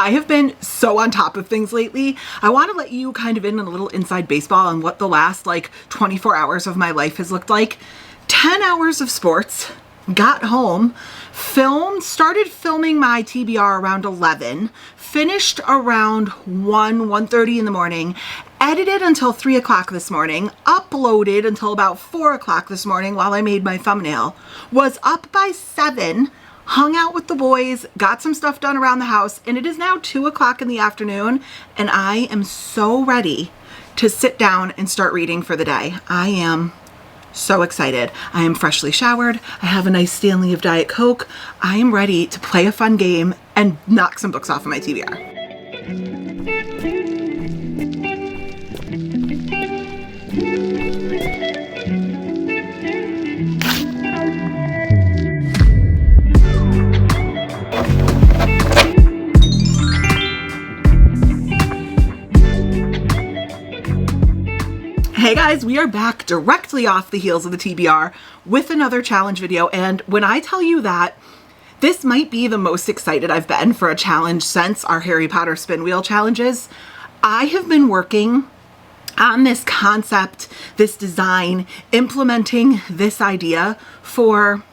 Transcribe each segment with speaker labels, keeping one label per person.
Speaker 1: I have been so on top of things lately. I want to let you kind of in a little inside baseball on what the last like 24 hours of my life has looked like. 10 hours of sports, got home, started filming my TBR around 11, finished around 1:30 in the morning, edited until 3 o'clock this morning, uploaded until about 4 o'clock this morning while I made my thumbnail, was up by 7, hung out with the boys, got some stuff done around the house, and it is now 2 o'clock in the afternoon, and I am so ready to sit down and start reading for the day. I am so excited. I am freshly showered. I have a nice Stanley of Diet Coke. I am ready to play a fun game and knock some books off of my TBR. Hey guys, we are back directly off the heels of the TBR with another challenge video, and when I tell you that this might be the most excited I've been for a challenge since our Harry Potter spin wheel challenges, I have been working on this concept, this design, implementing this idea for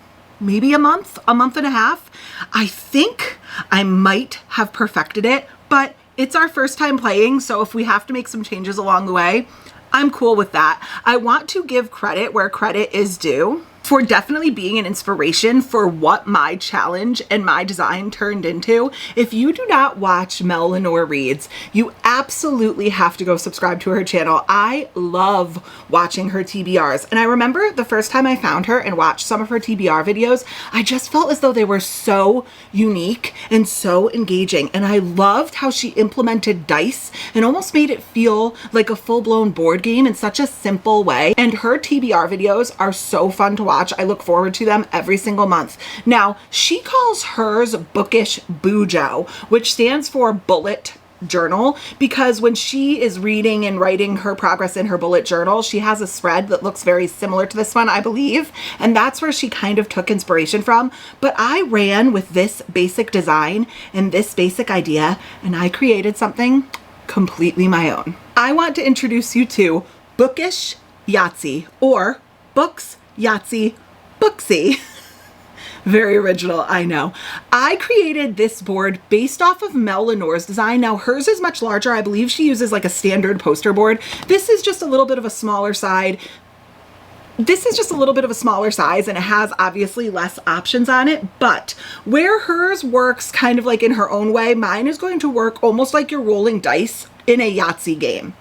Speaker 1: maybe a month and a half. I think I might have perfected it, but it's our first time playing, so if we have to make some changes along the way, I'm cool with that. I want to give credit where credit is due for definitely being an inspiration for what my challenge and my design turned into. If you do not watch Mel Lenore Reads, you absolutely have to go subscribe to her channel. I love watching her TBRs. And I remember the first time I found her and watched some of her TBR videos, I just felt as though they were so unique and so engaging. And I loved how she implemented dice and almost made it feel like a full-blown board game in such a simple way. And her TBR videos are so fun to watch. I look forward to them every single month. Now, she calls hers Bookish Bujo, which stands for bullet journal, because when she is reading and writing her progress in her bullet journal, she has a spread that looks very similar to this one, I believe, and that's where she kind of took inspiration from. But I ran with this basic design and this basic idea, and I created something completely my own. I want to introduce you to Bookish Yahtzee, or Books Yahtzee Booksy. Very original, I know. I created this board based off of Mel Lenore's design. Now hers is much larger. I believe she uses like a standard poster board. This is just a little bit of a smaller side. This is just a little bit of a smaller size, and it has obviously less options on it, but where hers works kind of like in her own way, mine is going to work almost like you're rolling dice in a Yahtzee game.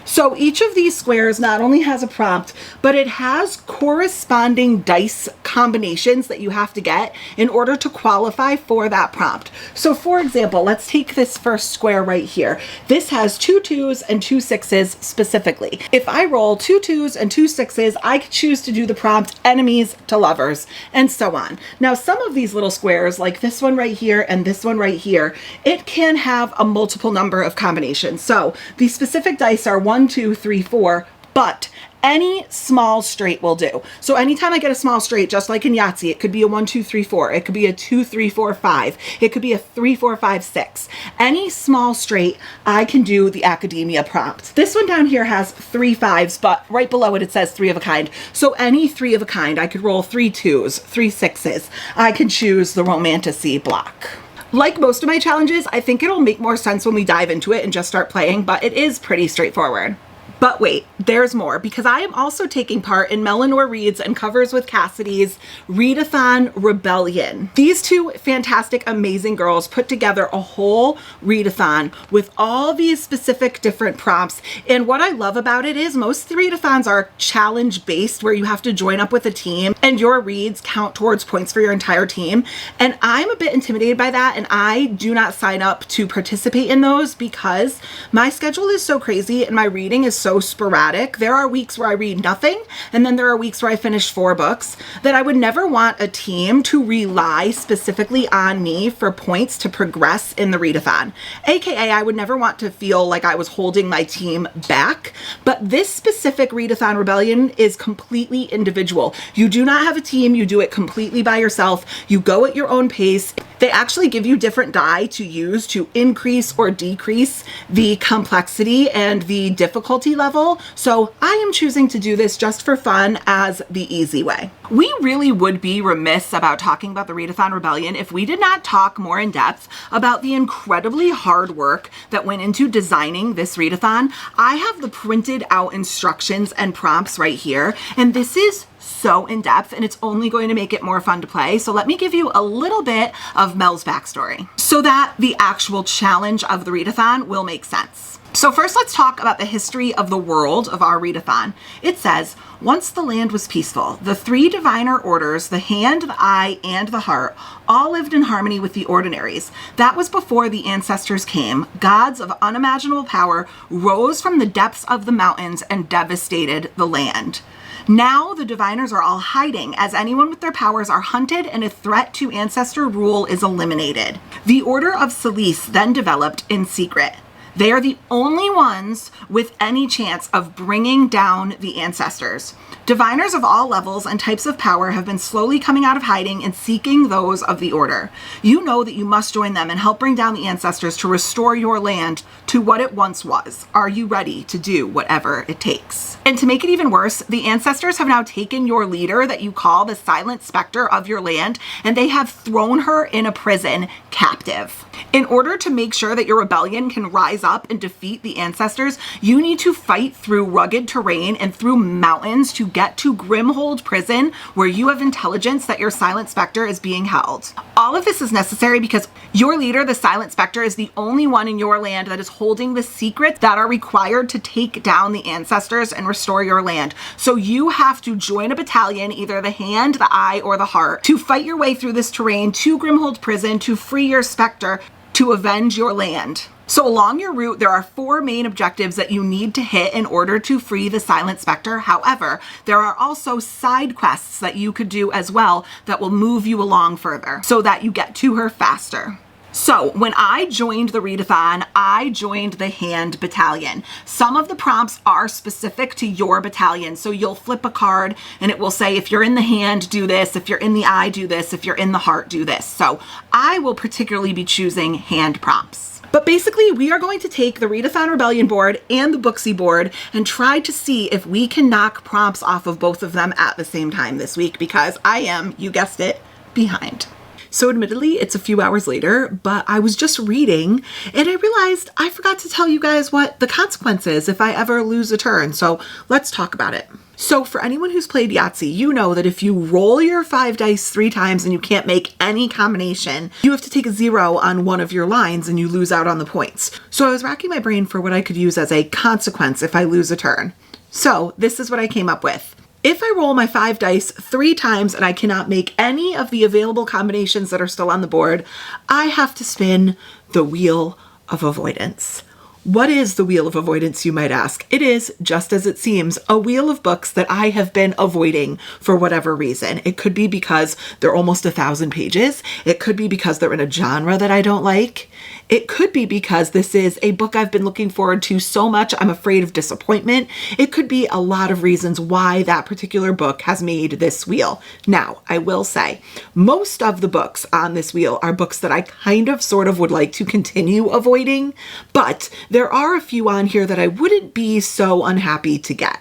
Speaker 1: So each of these squares not only has a prompt, but it has corresponding dice combinations that you have to get in order to qualify for that prompt. So for example, let's take this first square right here. This has 2 2s and 2 6s specifically. If I roll 2 2s and 2 6s, I could choose to do the prompt enemies to lovers, and so on. Now some of these little squares, like this one right here and this one right here, it can have a multiple number of combinations. So the specific dice are 1, 2, 3, 4, but any small straight will do. So anytime I get a small straight, just like in Yahtzee, it could be a 1, 2, 3, 4. It could be a 2, 3, 4, 5. It could be a 3, 4, 5, 6. Any small straight, I can do the academia prompt. This one down here has 3 5s, but right below it, it says 3 of a kind. So any 3 of a kind, I could roll 3 2s, 3 6s. I can choose the romantasy block. Like most of my challenges, I think it'll make more sense when we dive into it and just start playing, but it is pretty straightforward. But wait, there's more, because I am also taking part in Mel Lenore Reads and Covers with Cassidy's Readathon Rebellion. These two fantastic, amazing girls put together a whole readathon with all these specific different prompts. And what I love about it is most readathons are challenge based, where you have to join up with a team and your reads count towards points for your entire team. And I'm a bit intimidated by that, and I do not sign up to participate in those because my schedule is so crazy and my reading is so sporadic sporadic. There are weeks where I read nothing, and then there are weeks where I finish 4 books, that I would never want a team to rely specifically on me for points to progress in the readathon. AKA, I would never want to feel like I was holding my team back, but this specific Readathon Rebellion is completely individual. You do not have a team, you do it completely by yourself, you go at your own pace. They actually give you different die to use to increase or decrease the complexity and the difficulty level. So I am choosing to do this just for fun as the easy way. We really would be remiss about talking about the Readathon Rebellion if we did not talk more in depth about the incredibly hard work that went into designing this readathon. I have the printed out instructions and prompts right here, and this is so in depth and it's only going to make it more fun to play. So let me give you a little bit of Mel's backstory so that the actual challenge of the readathon will make sense. So first, let's talk about the history of the world of our readathon. It says, once the land was peaceful, the 3 diviner orders, the hand, the eye, and the heart, all lived in harmony with the ordinaries. That was before the ancestors came. Gods of unimaginable power rose from the depths of the mountains and devastated the land. Now the diviners are all hiding, as anyone with their powers are hunted and a threat to ancestor rule is eliminated. The Order of Salice then developed in secret. They are the only ones with any chance of bringing down the ancestors. Diviners of all levels and types of power have been slowly coming out of hiding and seeking those of the order. You know that you must join them and help bring down the ancestors to restore your land to what it once was. Are you ready to do whatever it takes? And to make it even worse, the ancestors have now taken your leader that you call the silent specter of your land, and they have thrown her in a prison captive. In order to make sure that your rebellion can rise up and defeat the ancestors, you need to fight through rugged terrain and through mountains to get to Grimhold Prison, where you have intelligence that your silent specter is being held. All of this is necessary because your leader, the silent specter, is the only one in your land that is holding the secrets that are required to take down the ancestors and restore your land. So you have to join a battalion, either the hand, the eye, or the heart, to fight your way through this terrain to Grimhold Prison to free your specter to avenge your land. So along your route, there are 4 main objectives that you need to hit in order to free the silent specter. However, there are also side quests that you could do as well that will move you along further so that you get to her faster. So when I joined the readathon, I joined the hand battalion. Some of the prompts are specific to your battalion. So you'll flip a card and it will say, if you're in the hand, do this. If you're in the eye, do this. If you're in the heart, do this. So I will particularly be choosing hand prompts. But basically, we are going to take the Readathon Rebellion board and the Booksy board and try to see if we can knock prompts off of both of them at the same time this week, because I am, you guessed it, behind. So admittedly, it's a few hours later, but I was just reading and I realized I forgot to tell you guys what the consequence is if I ever lose a turn. So let's talk about it. So for anyone who's played Yahtzee, you know that if you roll your 5 dice 3 times and you can't make any combination, you have to take a 0 on one of your lines and you lose out on the points. So I was racking my brain for what I could use as a consequence if I lose a turn. So this is what I came up with. If I roll my 5 dice 3 times and I cannot make any of the available combinations that are still on the board, I have to spin the Wheel of Avoidance. What is the Wheel of Avoidance, you might ask? It is, just as it seems, a wheel of books that I have been avoiding for whatever reason. It could be because they're almost 1,000 pages. It could be because they're in a genre that I don't like. It could be because this is a book I've been looking forward to so much I'm afraid of disappointment. It could be a lot of reasons why that particular book has made this wheel. Now, I will say, most of the books on this wheel are books that I kind of sort of would like to continue avoiding, but there are a few on here that I wouldn't be so unhappy to get.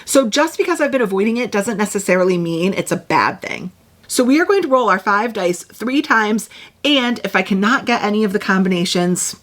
Speaker 1: So just because I've been avoiding it doesn't necessarily mean it's a bad thing. So we are going to roll our 5 dice 3 times, and if I cannot get any of the combinations,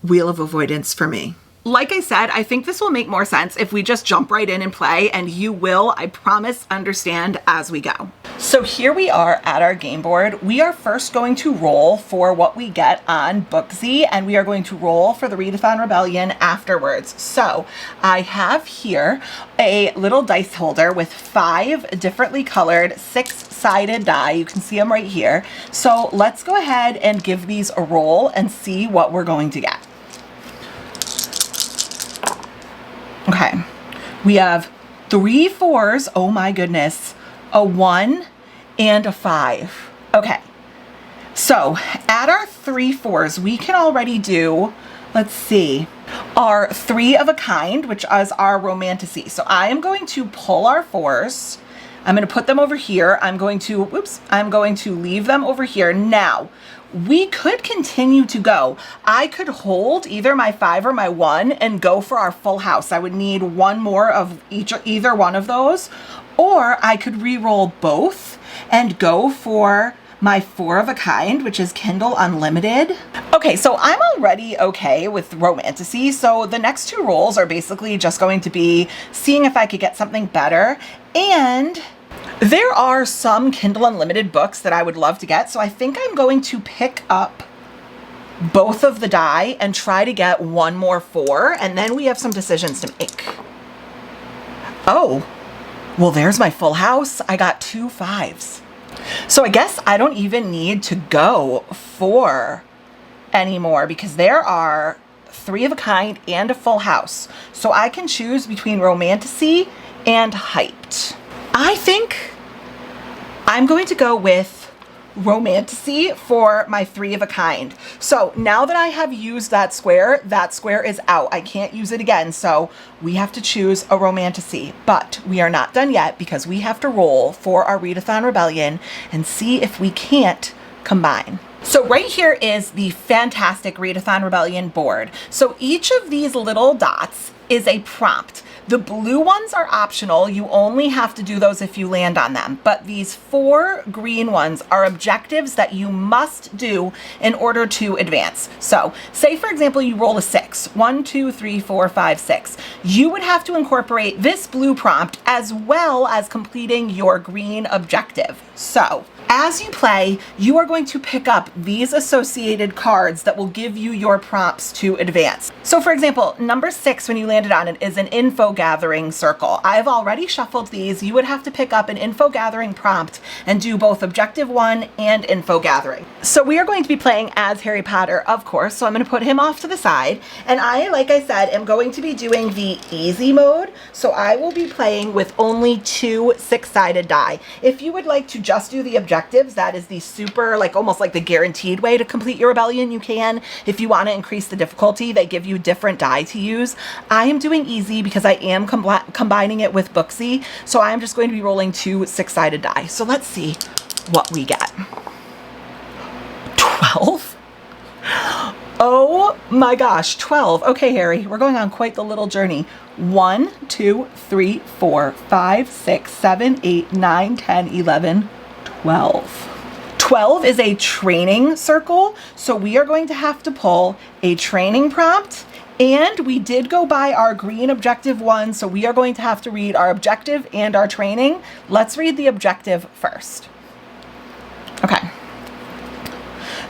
Speaker 1: Wheel of Avoidance for me. Like I said, I think this will make more sense if we just jump right in and play, and you will, I promise, understand as we go. So here we are at our game board. We are first going to roll for what we get on Booksy, and we are going to roll for the Readathon Rebellion afterwards. So I have here a little dice holder with 5 differently colored 6-sided die. You can see them right here. So let's go ahead and give these a roll and see what we're going to get. Okay, We have 3 4s, oh my goodness, a 1 and a 5. Okay, so at our 3 4s, we can already do, let's see, our 3 of a kind, which is our romantasy. So I am going to pull our 4s. I'm going to put them over here. I'm going to leave them over here. Now, we could continue to go. I could hold either my 5 or my 1 and go for our full house. I would need 1 more of either one of those, or I could re-roll both and go for my 4 of a kind, which is Kindle Unlimited. Okay, so I'm already okay with romantasy, so the next 2 rolls are basically just going to be seeing if I could get something better. And there are some Kindle Unlimited books that I would love to get, so I think I'm going to pick up both of the die and try to get 1 more 4, and then we have some decisions to make. Oh, well, there's my full house. I got 2 5s. So I guess I don't even need to go 4 anymore because there are 3 of a kind and a full house. So I can choose between romantasy and hyped. I think I'm going to go with romantasy for my 3 of a kind. So now that I have used that square is out. I can't use it again. So we have to choose a romantasy, but we are not done yet because we have to roll for our Readathon Rebellion and see if we can't combine. So right here is the fantastic Readathon Rebellion board. So each of these little dots is a prompt. The blue ones are optional. You only have to do those if you land on them. But these 4 green ones are objectives that you must do in order to advance. So say, for example, you roll a 6. 1, 2, 3, 4, 5, 6. You would have to incorporate this blue prompt as well as completing your green objective. So as you play, you are going to pick up these associated cards that will give you your prompts to advance. So for example, number 6, when you landed on it, is an info gathering circle. I've already shuffled these. You would have to pick up an info gathering prompt and do both objective 1 and info gathering. So we are going to be playing as Harry Potter, of course. So I'm going to put him off to the side. And I, like I said, am going to be doing the easy mode. So I will be playing with only 2 6-sided die. If you would like to just do the objectives, that is the super, like almost like the guaranteed way to complete your rebellion. You can. If you want to increase the difficulty, they give you different die to use. I am doing easy because I am combining it with Booksy. So I am just going to be rolling 2 6-sided die. So let's see what we get. 12? Oh my gosh, 12. Okay, Harry, we're going on quite the little journey. 1, 2, 3, 4, 5, 6, 7, 8, 9, 10, 11, 12. 12 is a training circle, so we are going to have to pull a training prompt, and we did go by our green objective 1, so we are going to have to read our objective and our training. Let's read the objective first. Okay.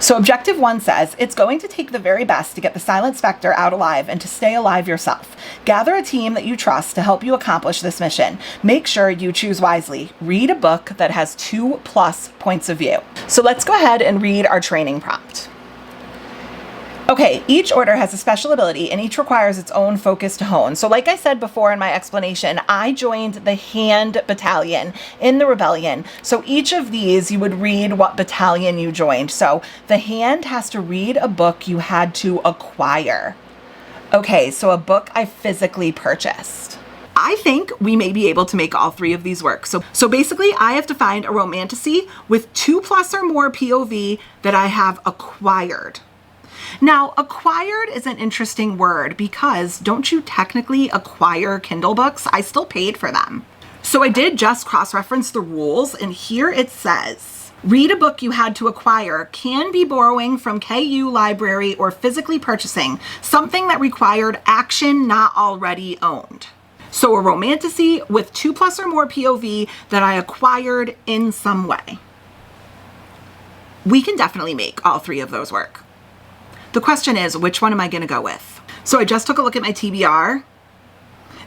Speaker 1: So objective 1 says, it's going to take the very best to get the Silent Spectre out alive and to stay alive yourself. Gather a team that you trust to help you accomplish this mission. Make sure you choose wisely. Read a book that has 2+ points of view. So let's go ahead and read our training prompt. Okay, each order has a special ability and each requires its own focus to hone. So like I said before in my explanation, I joined the Hand Battalion in the Rebellion. So each of these, you would read what battalion you joined. So the Hand has to read a book you had to acquire. Okay, so a book I physically purchased. I think we may be able to make all 3 of these work. So basically I have to find a romantasy with 2+ or more POV that I have acquired. Now, acquired is an interesting word because don't you technically acquire Kindle books? I still paid for them. So I did just cross-reference the rules, and here it says, read a book you had to acquire can be borrowing from KU library or physically purchasing something that required action not already owned. So a romantasy with 2+ or more POV that I acquired in some way. We can definitely make all 3 of those work. The question is, which one am I going to go with? So I just took a look at my TBR.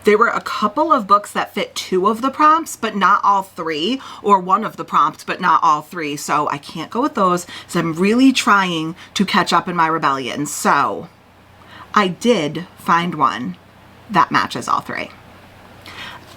Speaker 1: There were a couple of books that fit 2 of the prompts, but not all 3, or 1 of the prompts, but not all 3. So I can't go with those, so I'm really trying to catch up in my rebellion. So I did find one that matches all 3.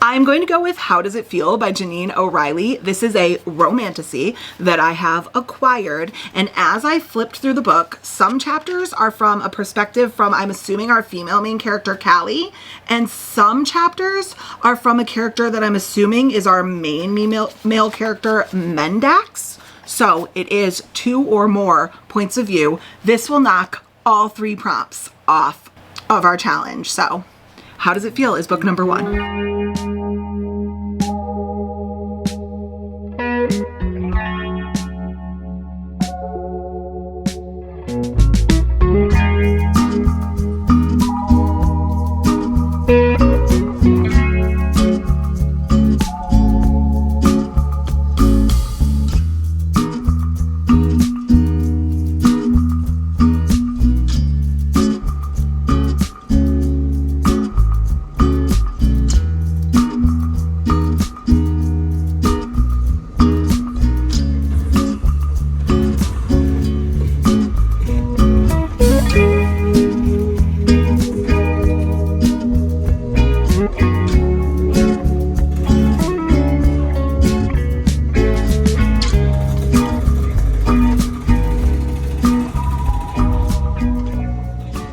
Speaker 1: I'm going to go with How Does It Feel by Janine O'Reilly. This is a romantasy that I have acquired. And as I flipped through the book, some chapters are from a perspective from, I'm assuming, our female main character, Callie. And some chapters are from a character that I'm assuming is our main male character, Mendax. So it is 2 or more points of view. This will knock all 3 prompts off of our challenge. So How Does It Feel is book number 1.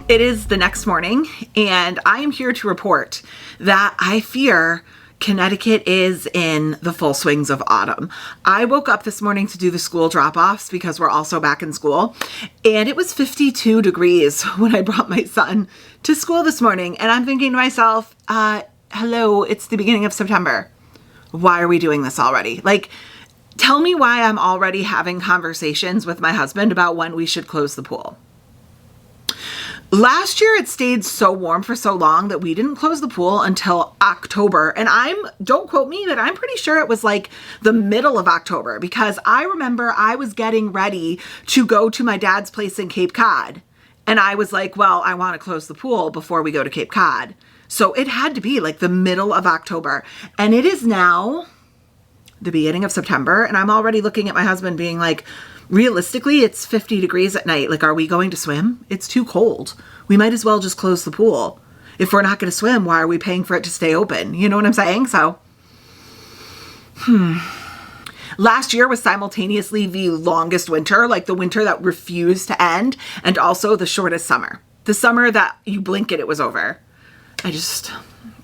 Speaker 1: It is the next morning, and I am here to report that I fear Connecticut is in the full swings of autumn. I woke up this morning to do the school drop-offs because we're also back in school, and it was 52 degrees when I brought my son to school this morning, and I'm thinking to myself, hello, it's the beginning of September. Why are we doing this already? Like, tell me why I'm already having conversations with my husband about when we should close the pool. Last year, it stayed so warm for so long that we didn't close the pool until October. And don't quote me, but I'm pretty sure it was like the middle of October, because I remember I was getting ready to go to my dad's place in Cape Cod. And I was like, well, I want to close the pool before we go to Cape Cod. So it had to be like the middle of October. And it is now the beginning of September. And I'm already looking at my husband being like, realistically, it's 50 degrees at night. Like, are we going to swim? It's too cold. We might as well just close the pool. If we're not going to swim, why are we paying for it to stay open? You know what I'm saying? So, last year was simultaneously the longest winter, like the winter that refused to end, and also the shortest summer. The summer that you blink and it was over. I just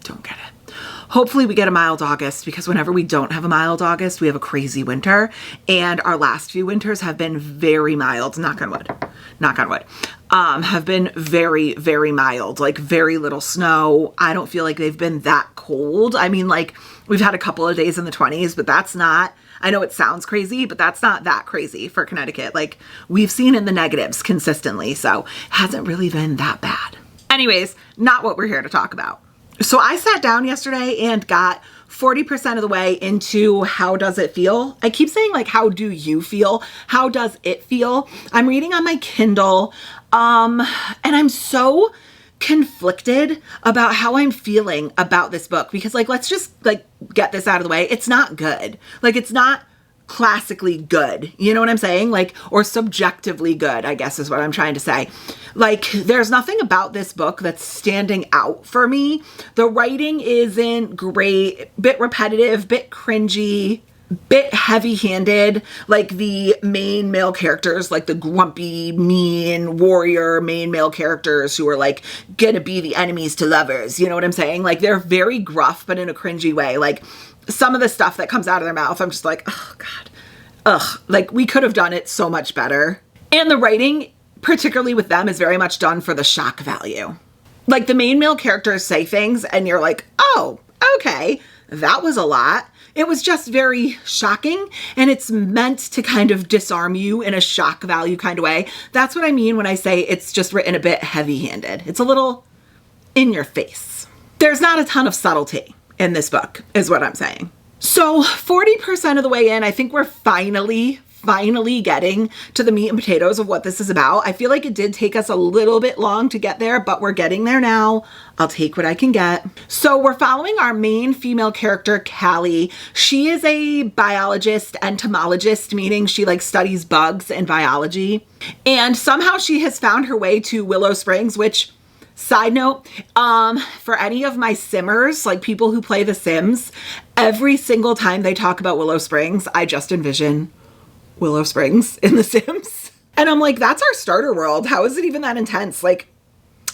Speaker 1: don't get it. Hopefully we get a mild August, because whenever we don't have a mild August, we have a crazy winter. And our last few winters have been very mild, knock on wood, have been very, very mild, like very little snow. I don't feel like they've been that cold. I mean, like, we've had a couple of days in the 20s, but that's not, I know it sounds crazy, but that's not that crazy for Connecticut. Like, we've seen in the negatives consistently, so it hasn't really been that bad. Anyways, not what we're here to talk about. So I sat down yesterday and got 40% of the way into How Does It Feel? I keep saying, like, how do you feel? How does it feel? I'm reading on my Kindle, and I'm so conflicted about how I'm feeling about this book, because, like, let's just, like, get this out of the way. It's not good. Like, it's not classically good. You know what I'm saying? Like, or subjectively good, I guess is what I'm trying to say. Like, there's nothing about this book that's standing out for me. The writing isn't great, bit repetitive, bit cringy, bit heavy-handed. Like, the main male characters, like the grumpy, mean, warrior main male characters who are, like, gonna be the enemies to lovers. You know what I'm saying? Like, they're very gruff, but in a cringy way. Like, some of the stuff that comes out of their mouth, I'm just like, oh God, ugh. Like, we could have done it so much better. And the writing, particularly with them, is very much done for the shock value. Like, the main male characters say things and you're like, oh, okay, that was a lot. It was just very shocking, and it's meant to kind of disarm you in a shock value kind of way. That's what I mean when I say it's just written a bit heavy-handed. It's a little in your face. There's not a ton of subtlety in this book, is what I'm saying. So 40% of the way in, I think we're finally getting to the meat and potatoes of what this is about. I feel like it did take us a little bit long to get there, but we're getting there now. I'll take what I can get. So we're following our main female character, Callie. She is a biologist, entomologist, meaning she, like, studies bugs and biology. And somehow she has found her way to Willow Springs, which Side note, for any of my simmers, like people who play The Sims, every single time they talk about Willow Springs, I just envision Willow Springs in The Sims. And I'm like, that's our starter world. How is it even that intense? Like,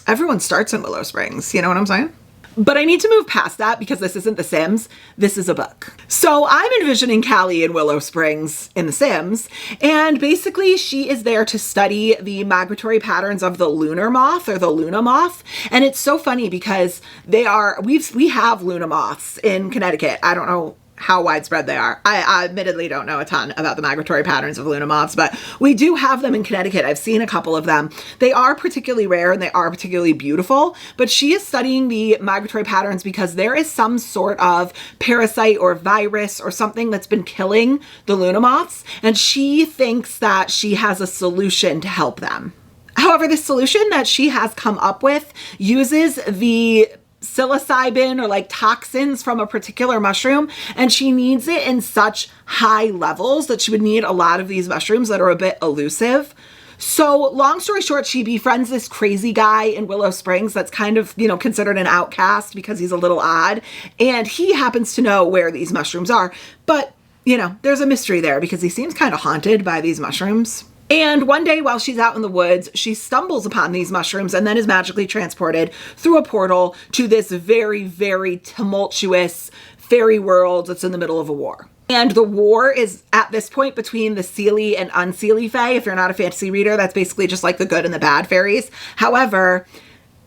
Speaker 1: everyone starts in Willow Springs. You know what I'm saying? But I need to move past that because this isn't The Sims. This is a book. So I'm envisioning Callie in Willow Springs in The Sims. And basically she is there to study the migratory patterns of the lunar moth or the Luna moth. And it's so funny because we have Luna moths in Connecticut. I don't know how widespread they are. I admittedly don't know a ton about the migratory patterns of Luna moths, but we do have them in Connecticut. I've seen a couple of them. They are particularly rare and they are particularly beautiful, but she is studying the migratory patterns because there is some sort of parasite or virus or something that's been killing the Luna moths, and she thinks that she has a solution to help them. However, the solution that she has come up with uses the psilocybin or like toxins from a particular mushroom, and she needs it in such high levels that she would need a lot of these mushrooms that are a bit elusive. So long story short, she befriends this crazy guy in Willow Springs that's kind of, you know, considered an outcast because he's a little odd, and he happens to know where these mushrooms are. But, you know, there's a mystery there because he seems kind of haunted by these mushrooms. And one day while she's out in the woods, she stumbles upon these mushrooms and then is magically transported through a portal to this very, very tumultuous fairy world that's in the middle of a war. And the war is at this point between the Seelie and Unseelie Fae. If you're not a fantasy reader, that's basically just like the good and the bad fairies. However,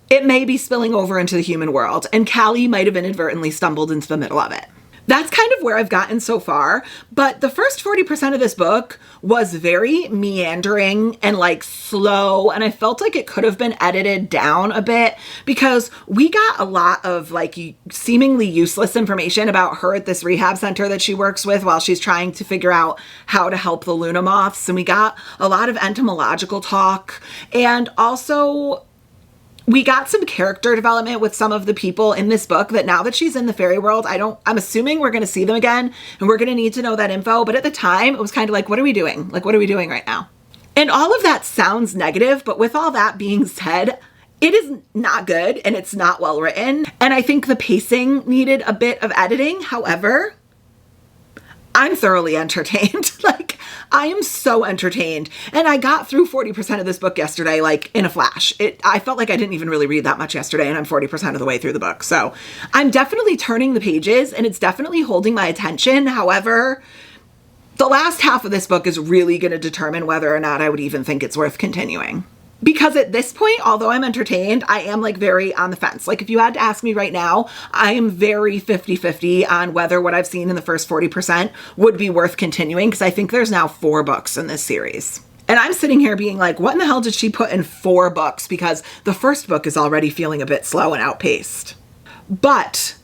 Speaker 1: it may be spilling over into the human world, and Callie might have inadvertently stumbled into the middle of it. That's kind of where I've gotten so far, but the first 40% of this book was very meandering and like slow, and I felt like it could have been edited down a bit because we got a lot of like seemingly useless information about her at this rehab center that she works with while she's trying to figure out how to help the Luna moths, and we got a lot of entomological talk, and also we got some character development with some of the people in this book that now that she's in the fairy world, I'm assuming we're going to see them again and we're going to need to know that info. But at the time it was kind of like, what are we doing? Like, what are we doing right now? And all of that sounds negative, but with all that being said, it is not good and it's not well written. And I think the pacing needed a bit of editing. However, I'm thoroughly entertained. Like, I am so entertained. And I got through 40% of this book yesterday, like in a flash. I felt like I didn't even really read that much yesterday, and I'm 40% of the way through the book. So I'm definitely turning the pages and it's definitely holding my attention. However, the last half of this book is really going to determine whether or not I would even think it's worth continuing. Because at this point, although I'm entertained, I am like very on the fence. Like if you had to ask me right now, I am very 50-50 on whether what I've seen in the first 40% would be worth continuing, because I think there's now 4 books in this series. And I'm sitting here being like, what in the hell did she put in 4 books? Because the first book is already feeling a bit slow and outpaced. But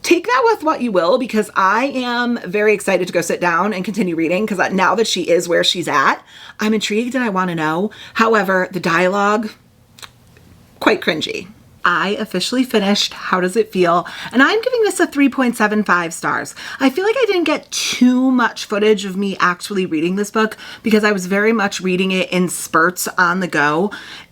Speaker 1: take that with what you will, because I am very excited to go sit down and continue reading, because now that she is where she's at, I'm intrigued and I want to know. However, the dialogue, quite cringy. I officially finished How Does It Feel? And I'm giving this a 3.75 stars. I feel like I didn't get too much footage of me actually reading this book because I was very much reading it in spurts on the go.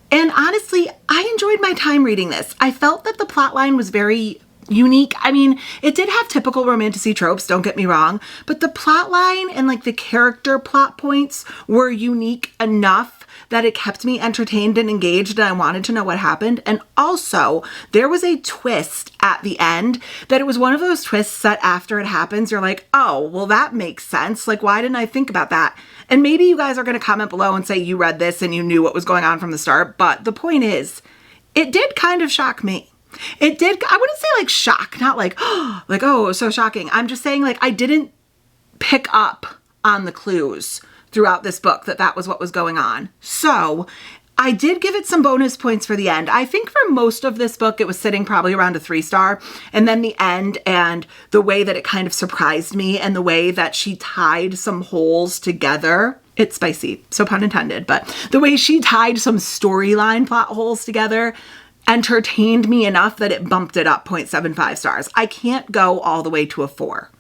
Speaker 1: And honestly, I enjoyed my time reading this. I felt that the plotline was very unique. I mean, it did have typical romantasy tropes, don't get me wrong, but the plot line and like the character plot points were unique enough that it kept me entertained and engaged, and I wanted to know what happened. And also, there was a twist at the end that it was one of those twists that after it happens, you're like, oh, well, that makes sense. Like, why didn't I think about that? And maybe you guys are going to comment below and say you read this and you knew what was going on from the start, but the point is, it did kind of shock me. It did, I wouldn't say like shock, not like, oh, like, oh, it was so shocking. I'm just saying like I didn't pick up on the clues throughout this book that was what was going on. So I did give it some bonus points for the end. I think for most of this book, it was sitting probably around a 3-star. And then the end and the way that it kind of surprised me and the way that she tied some holes together. It's spicy, so pun intended, but the way she tied some storyline plot holes together entertained me enough that it bumped it up 0.75 stars. I can't go all the way to a 4.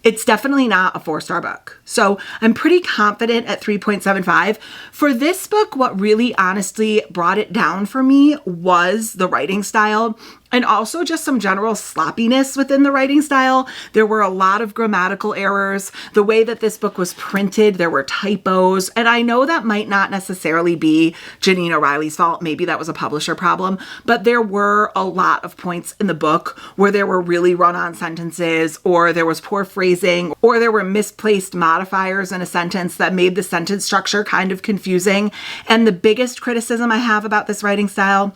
Speaker 1: It's definitely not a 4-star book. So I'm pretty confident at 3.75. For this book, what really honestly brought it down for me was the writing style and also just some general sloppiness within the writing style. There were a lot of grammatical errors. The way that this book was printed, there were typos. And I know that might not necessarily be Janine O'Reilly's fault. Maybe that was a publisher problem. But there were a lot of points in the book where there were really run-on sentences, or there was poor phrasing, or there were misplaced modifiers in a sentence that made the sentence structure kind of confusing. And the biggest criticism I have about this writing style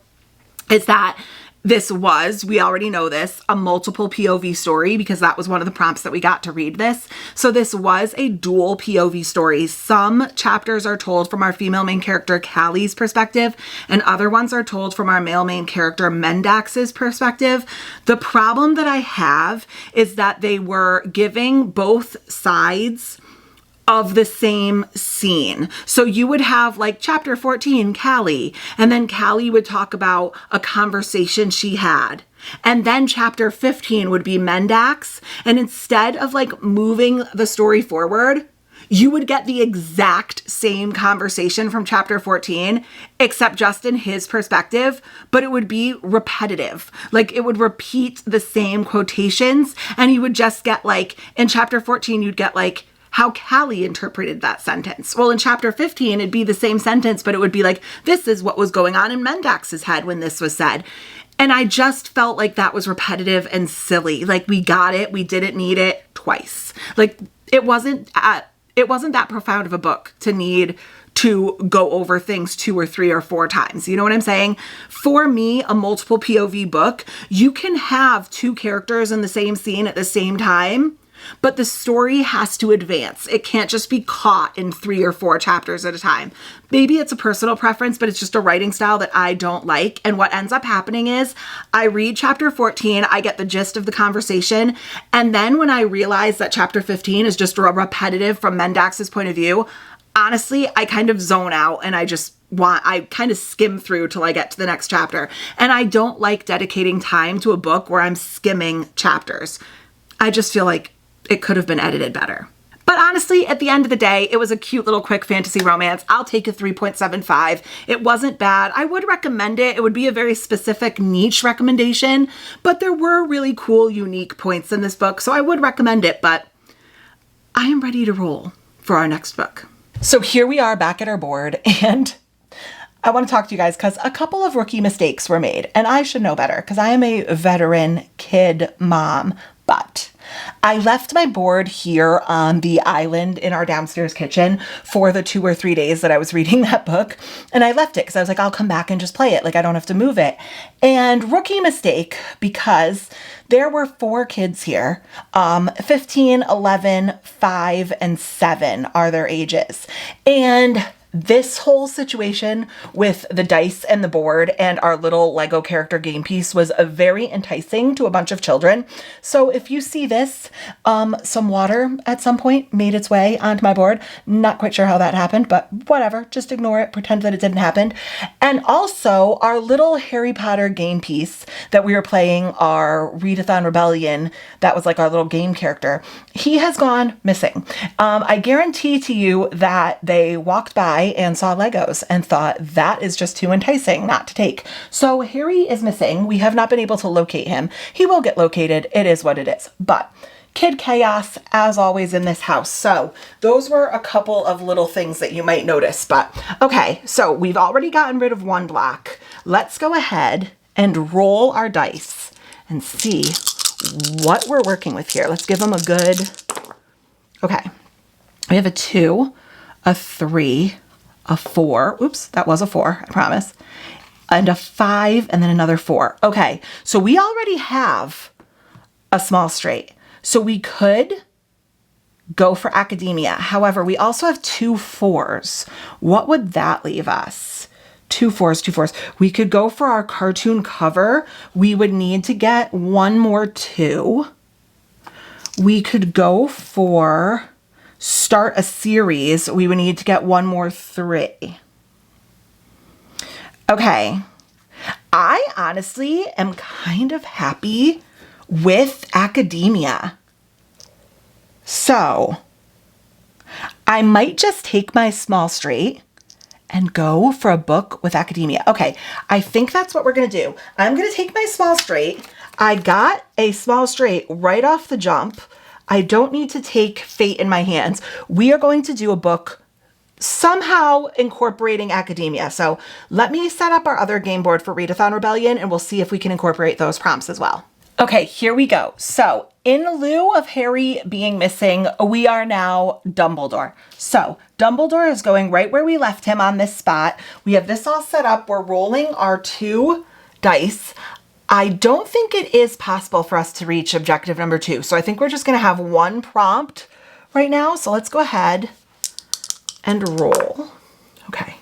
Speaker 1: is that this was, we already know this, a multiple POV story, because that was one of the prompts that we got to read this. So this was a dual POV story. Some chapters are told from our female main character Callie's perspective, and other ones are told from our male main character Mendax's perspective. The problem that I have is that they were giving both sides of the same scene. So you would have like chapter 14, Callie, and then Callie would talk about a conversation she had. And then chapter 15 would be Mendax. And instead of like moving the story forward, you would get the exact same conversation from chapter 14, except just in his perspective, but it would be repetitive. Like it would repeat the same quotations, and you would just get like, in chapter 14, you'd get like, how Callie interpreted that sentence. Well, in chapter 15, it'd be the same sentence, but it would be like, this is what was going on in Mendax's head when this was said. And I just felt like that was repetitive and silly. Like we got it, we didn't need it twice. Like it wasn't that profound of a book to need to go over things 2 or 3 or 4 times. You know what I'm saying? For me, a multiple POV book, you can have 2 characters in the same scene at the same time, but the story has to advance. It can't just be caught in 3 or 4 chapters at a time. Maybe it's a personal preference, but it's just a writing style that I don't like. And what ends up happening is I read chapter 14, I get the gist of the conversation. And then when I realize that chapter 15 is just a repetitive from Mendax's point of view, honestly, I kind of zone out and I kind of skim through till I get to the next chapter. And I don't like dedicating time to a book where I'm skimming chapters. I just feel like it could have been edited better. But honestly, at the end of the day, it was a cute little quick fantasy romance. I'll take a 3.75. It wasn't bad. I would recommend it. It would be a very specific niche recommendation, but there were really cool, unique points in this book, so I would recommend it, but I am ready to roll for our next book. So here we are back at our board, and I want to talk to you guys because a couple of rookie mistakes were made, and I should know better because I am a veteran kid mom, but I left my board here on the island in our downstairs kitchen for the 2 or 3 days that I was reading that book. And I left it because I was like, I'll come back and just play it. Like, I don't have to move it. And rookie mistake, because there were 4 kids here. 15, 11, 5, and 7 are their ages. And this whole situation with the dice and the board and our little Lego character game piece was very enticing to a bunch of children. So if you see this, some water at some point made its way onto my board. Not quite sure how that happened, but whatever. Just ignore it. Pretend that it didn't happen. And also our little Harry Potter game piece that we were playing, our Readathon Rebellion, that was like our little game character. He has gone missing. I guarantee to you that they walked by and saw Legos and thought that is just too enticing not to take. So Harry is missing. We have not been able to locate him. He will get located. It is what it is. But kid chaos as always in this house. So those were a couple of little things that you might notice. But okay, so we've already gotten rid of 1 block. Let's go ahead and roll our dice and see what we're working with here. Let's give them a good, okay. We have a 2, a 3, a 4. Oops, that was a 4, I promise. And a 5, and then another 4. Okay, so we already have a small straight. So we could go for academia. However, we also have 2 4s. What would that leave us? 2 4s, 2 4s. We could go for our cartoon cover. We would need to get 1 more 2. We could go for start a series. We would need to get 1 more 3. Okay. I honestly am kind of happy with academia. So I might just take my small straight and go for a book with academia. Okay, I think that's what we're gonna do. I'm gonna take my small straight. I got a small straight right off the jump. I don't need to take fate in my hands. We are going to do a book somehow incorporating academia. So let me set up our other game board for Readathon Rebellion and we'll see if we can incorporate those prompts as well. Okay, here we go. So in lieu of Harry being missing, we are now Dumbledore. So Dumbledore is going right where we left him on this spot. We have this all set up. We're rolling our 2 dice. I don't think it is possible for us to reach objective number 2. So I think we're just gonna have 1 prompt right now. So let's go ahead and roll. Okay,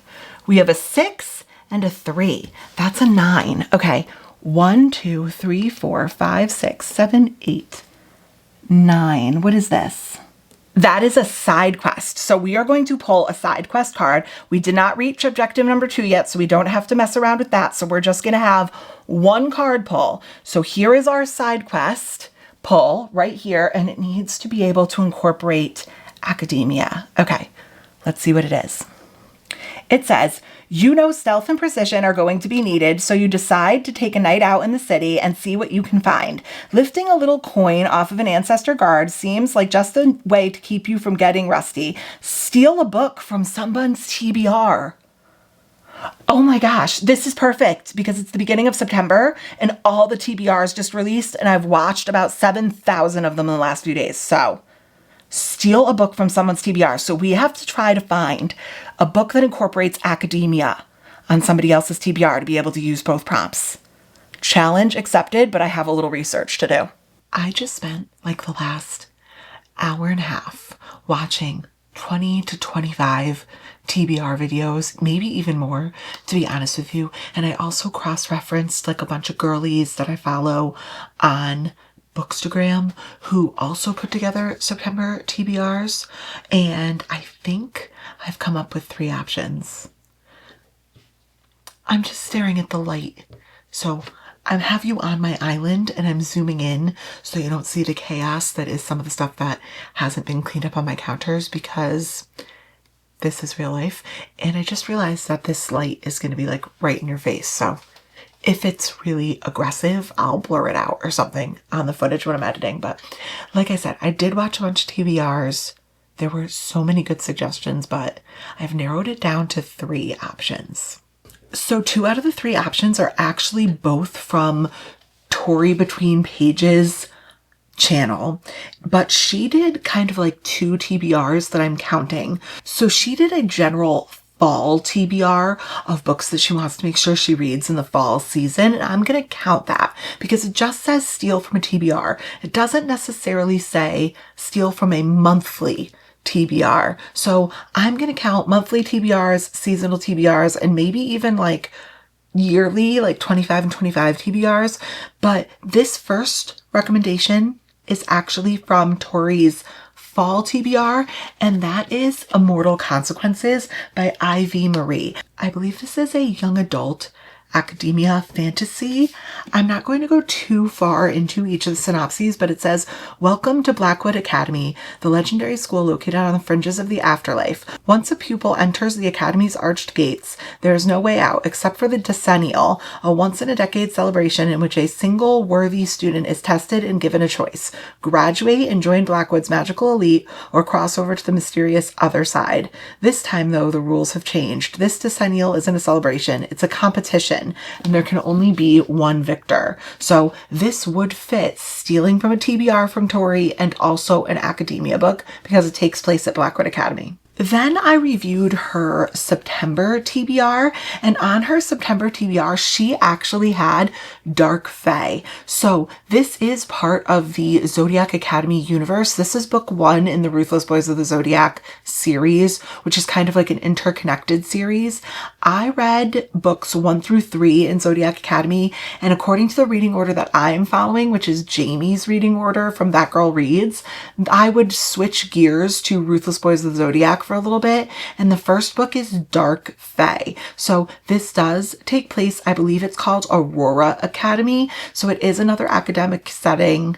Speaker 1: we have a 6 and a 3. That's a 9. Okay, 1, 2, 3, 4, 5, 6, 7, 8, 9. What is this? That is a side quest. So we are going to pull a side quest card. We did not reach objective number 2 yet, so we don't have to mess around with that. So we're just gonna have 1 card pull. So here is our side quest pull right here, and it needs to be able to incorporate academia. Okay, let's see what it is. It says, you know stealth and precision are going to be needed, so you decide to take a night out in the city and see what you can find. Lifting a little coin off of an ancestor guard seems like just a way to keep you from getting rusty. Steal a book from someone's TBR. Oh my gosh, this is perfect because it's the beginning of September and all the TBRs just released and I've watched about 7,000 of them in the last few days. So steal a book from someone's TBR. So we have to try to find a book that incorporates academia on somebody else's TBR to be able to use both prompts. Challenge accepted, but I have a little research to do. I just spent like the last hour and a half watching 20 to 25 TBR videos, maybe even more, to be honest with you. And I also cross-referenced like a bunch of girlies that I follow on Bookstagram who also put together September TBRs, and I think I've come up with 3 options. I'm just staring at the light. So I have you on my island and I'm zooming in so you don't see the chaos that is some of the stuff that hasn't been cleaned up on my counters because this is real life. And I just realized that this light is going to be like right in your face. So if it's really aggressive, I'll blur it out or something on the footage when I'm editing. But like I said, I did watch a bunch of TBRs. There were so many good suggestions, but I've narrowed it down to 3 options. So 2 out of the 3 options are actually both from Tori Between Pages channel, but she did kind of like 2 TBRs that I'm counting. So she did a general fall TBR of books that she wants to make sure she reads in the fall season. And I'm going to count that because it just says steal from a TBR. It doesn't necessarily say steal from a monthly TBR. So I'm going to count monthly TBRs, seasonal TBRs, and maybe even like yearly, like 25 and 25 TBRs. But this first recommendation is actually from Tori's fall TBR, and that is Immortal Consequences by Ivy Marie. I believe this is a young adult academia fantasy. I'm not going to go too far into each of the synopses, but it says, welcome to Blackwood Academy, the legendary school located on the fringes of the afterlife. Once a pupil enters the academy's arched gates, there is no way out except for the decennial, a once-in-a-decade celebration in which a single worthy student is tested and given a choice. Graduate and join Blackwood's magical elite or cross over to the mysterious other side. This time, though, the rules have changed. This decennial isn't a celebration, it's a competition. And there can only be one victor. So this would fit stealing from a TBR from Tori and also an academia book because it takes place at Blackwood Academy. Then I reviewed her September TBR, and on her September TBR, she actually had Dark Fae. So this is part of the Zodiac Academy universe. This is book 1 in the Ruthless Boys of the Zodiac series, which is kind of like an interconnected series. I read books 1 through 3 in Zodiac Academy, and according to the reading order that I'm following, which is Jamie's reading order from That Girl Reads, I would switch gears to Ruthless Boys of the Zodiac for a little bit, and the first book is Dark Fae. So this does take place, I believe it's called Aurora Academy, so it is another academic setting,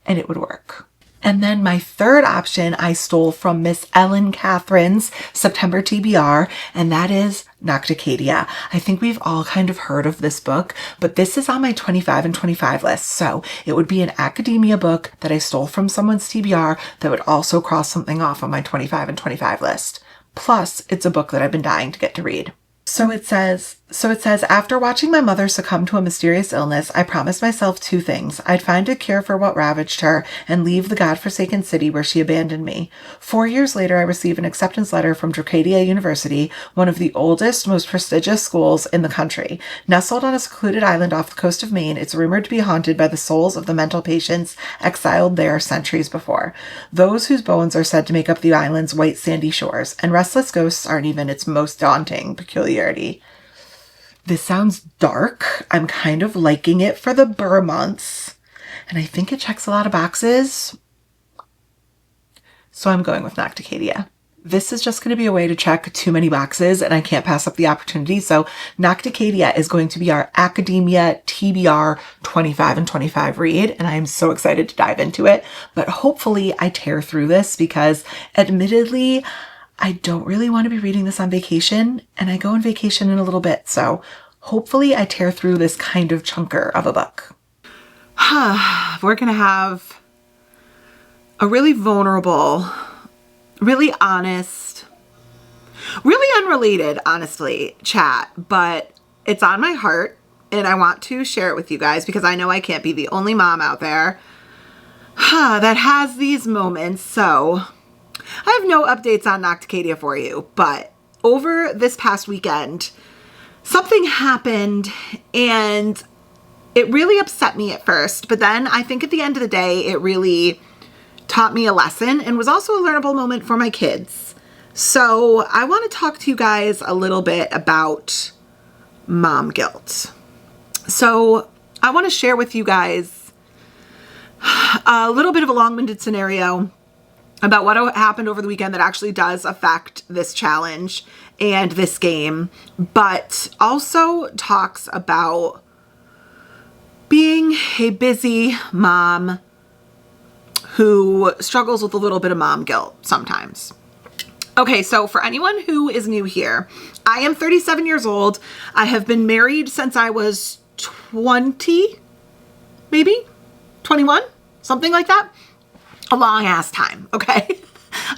Speaker 1: and it would work. And then my third option I stole from Miss Ellen Catherine's September TBR, and that is Nocticadia. I think we've all kind of heard of this book, but this is on my 25 and 25 list. So it would be an academia book that I stole from someone's TBR that would also cross something off on my 25 and 25 list. Plus, it's a book that I've been dying to get to read. So it says, after watching my mother succumb to a mysterious illness, I promised myself two things. I'd find a cure for what ravaged her and leave the godforsaken city where she abandoned me. 4 years later, I received an acceptance letter from Nocticadia University, one of the oldest, most prestigious schools in the country. Nestled on a secluded island off the coast of Maine, it's rumored to be haunted by the souls of the mental patients exiled there centuries before. Those whose bones are said to make up the island's white sandy shores, and restless ghosts aren't even its most daunting peculiarity. This sounds dark. I'm kind of liking it for the Burr months, and I think it checks a lot of boxes. So I'm going with Nocticadia. This is just going to be a way to check too many boxes, and I can't pass up the opportunity. So Nocticadia is going to be our Academia TBR 25 and 25 read, and I'm so excited to dive into it. But hopefully I tear through this because admittedly, I don't really want to be reading this on vacation, and I go on vacation in a little bit, so hopefully I tear through this kind of chunker of a book. We're going to have a really vulnerable, really honest, really unrelated, honestly, chat, but it's on my heart, and I want to share it with you guys because I know I can't be the only mom out there that has these moments, so I have no updates on Nocticadia for you, but over this past weekend, something happened and it really upset me at first, but then I think at the end of the day, it really taught me a lesson and was also a learnable moment for my kids. So I want to talk to you guys a little bit about mom guilt. So I want to share with you guys a little bit of a long-winded scenario about what happened over the weekend that actually does affect this challenge and this game, but also talks about being a busy mom who struggles with a little bit of mom guilt sometimes. Okay, so for anyone who is new here, I am 37 years old. I have been married since I was 20, maybe 21, something like that. A long ass time, okay?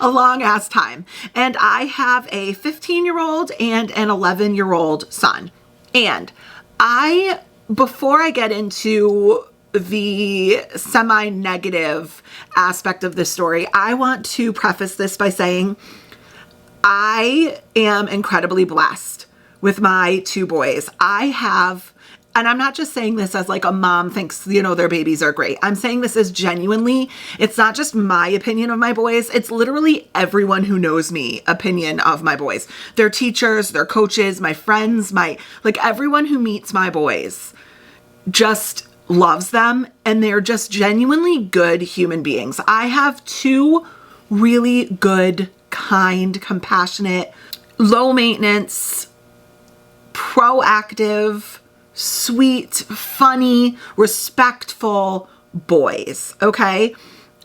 Speaker 1: A long ass time. And I have a 15-year-old and an 11-year-old son. And before I get into the semi-negative aspect of this story, I want to preface this by saying I am incredibly blessed with my two boys. And I'm not just saying this as like a mom thinks, their babies are great. I'm saying this as genuinely, it's not just my opinion of my boys. It's literally everyone who knows me opinion of my boys. Their teachers, their coaches, my friends, everyone who meets my boys just loves them. And they're just genuinely good human beings. I have two really good, kind, compassionate, low maintenance, proactive, sweet, funny, respectful boys, okay?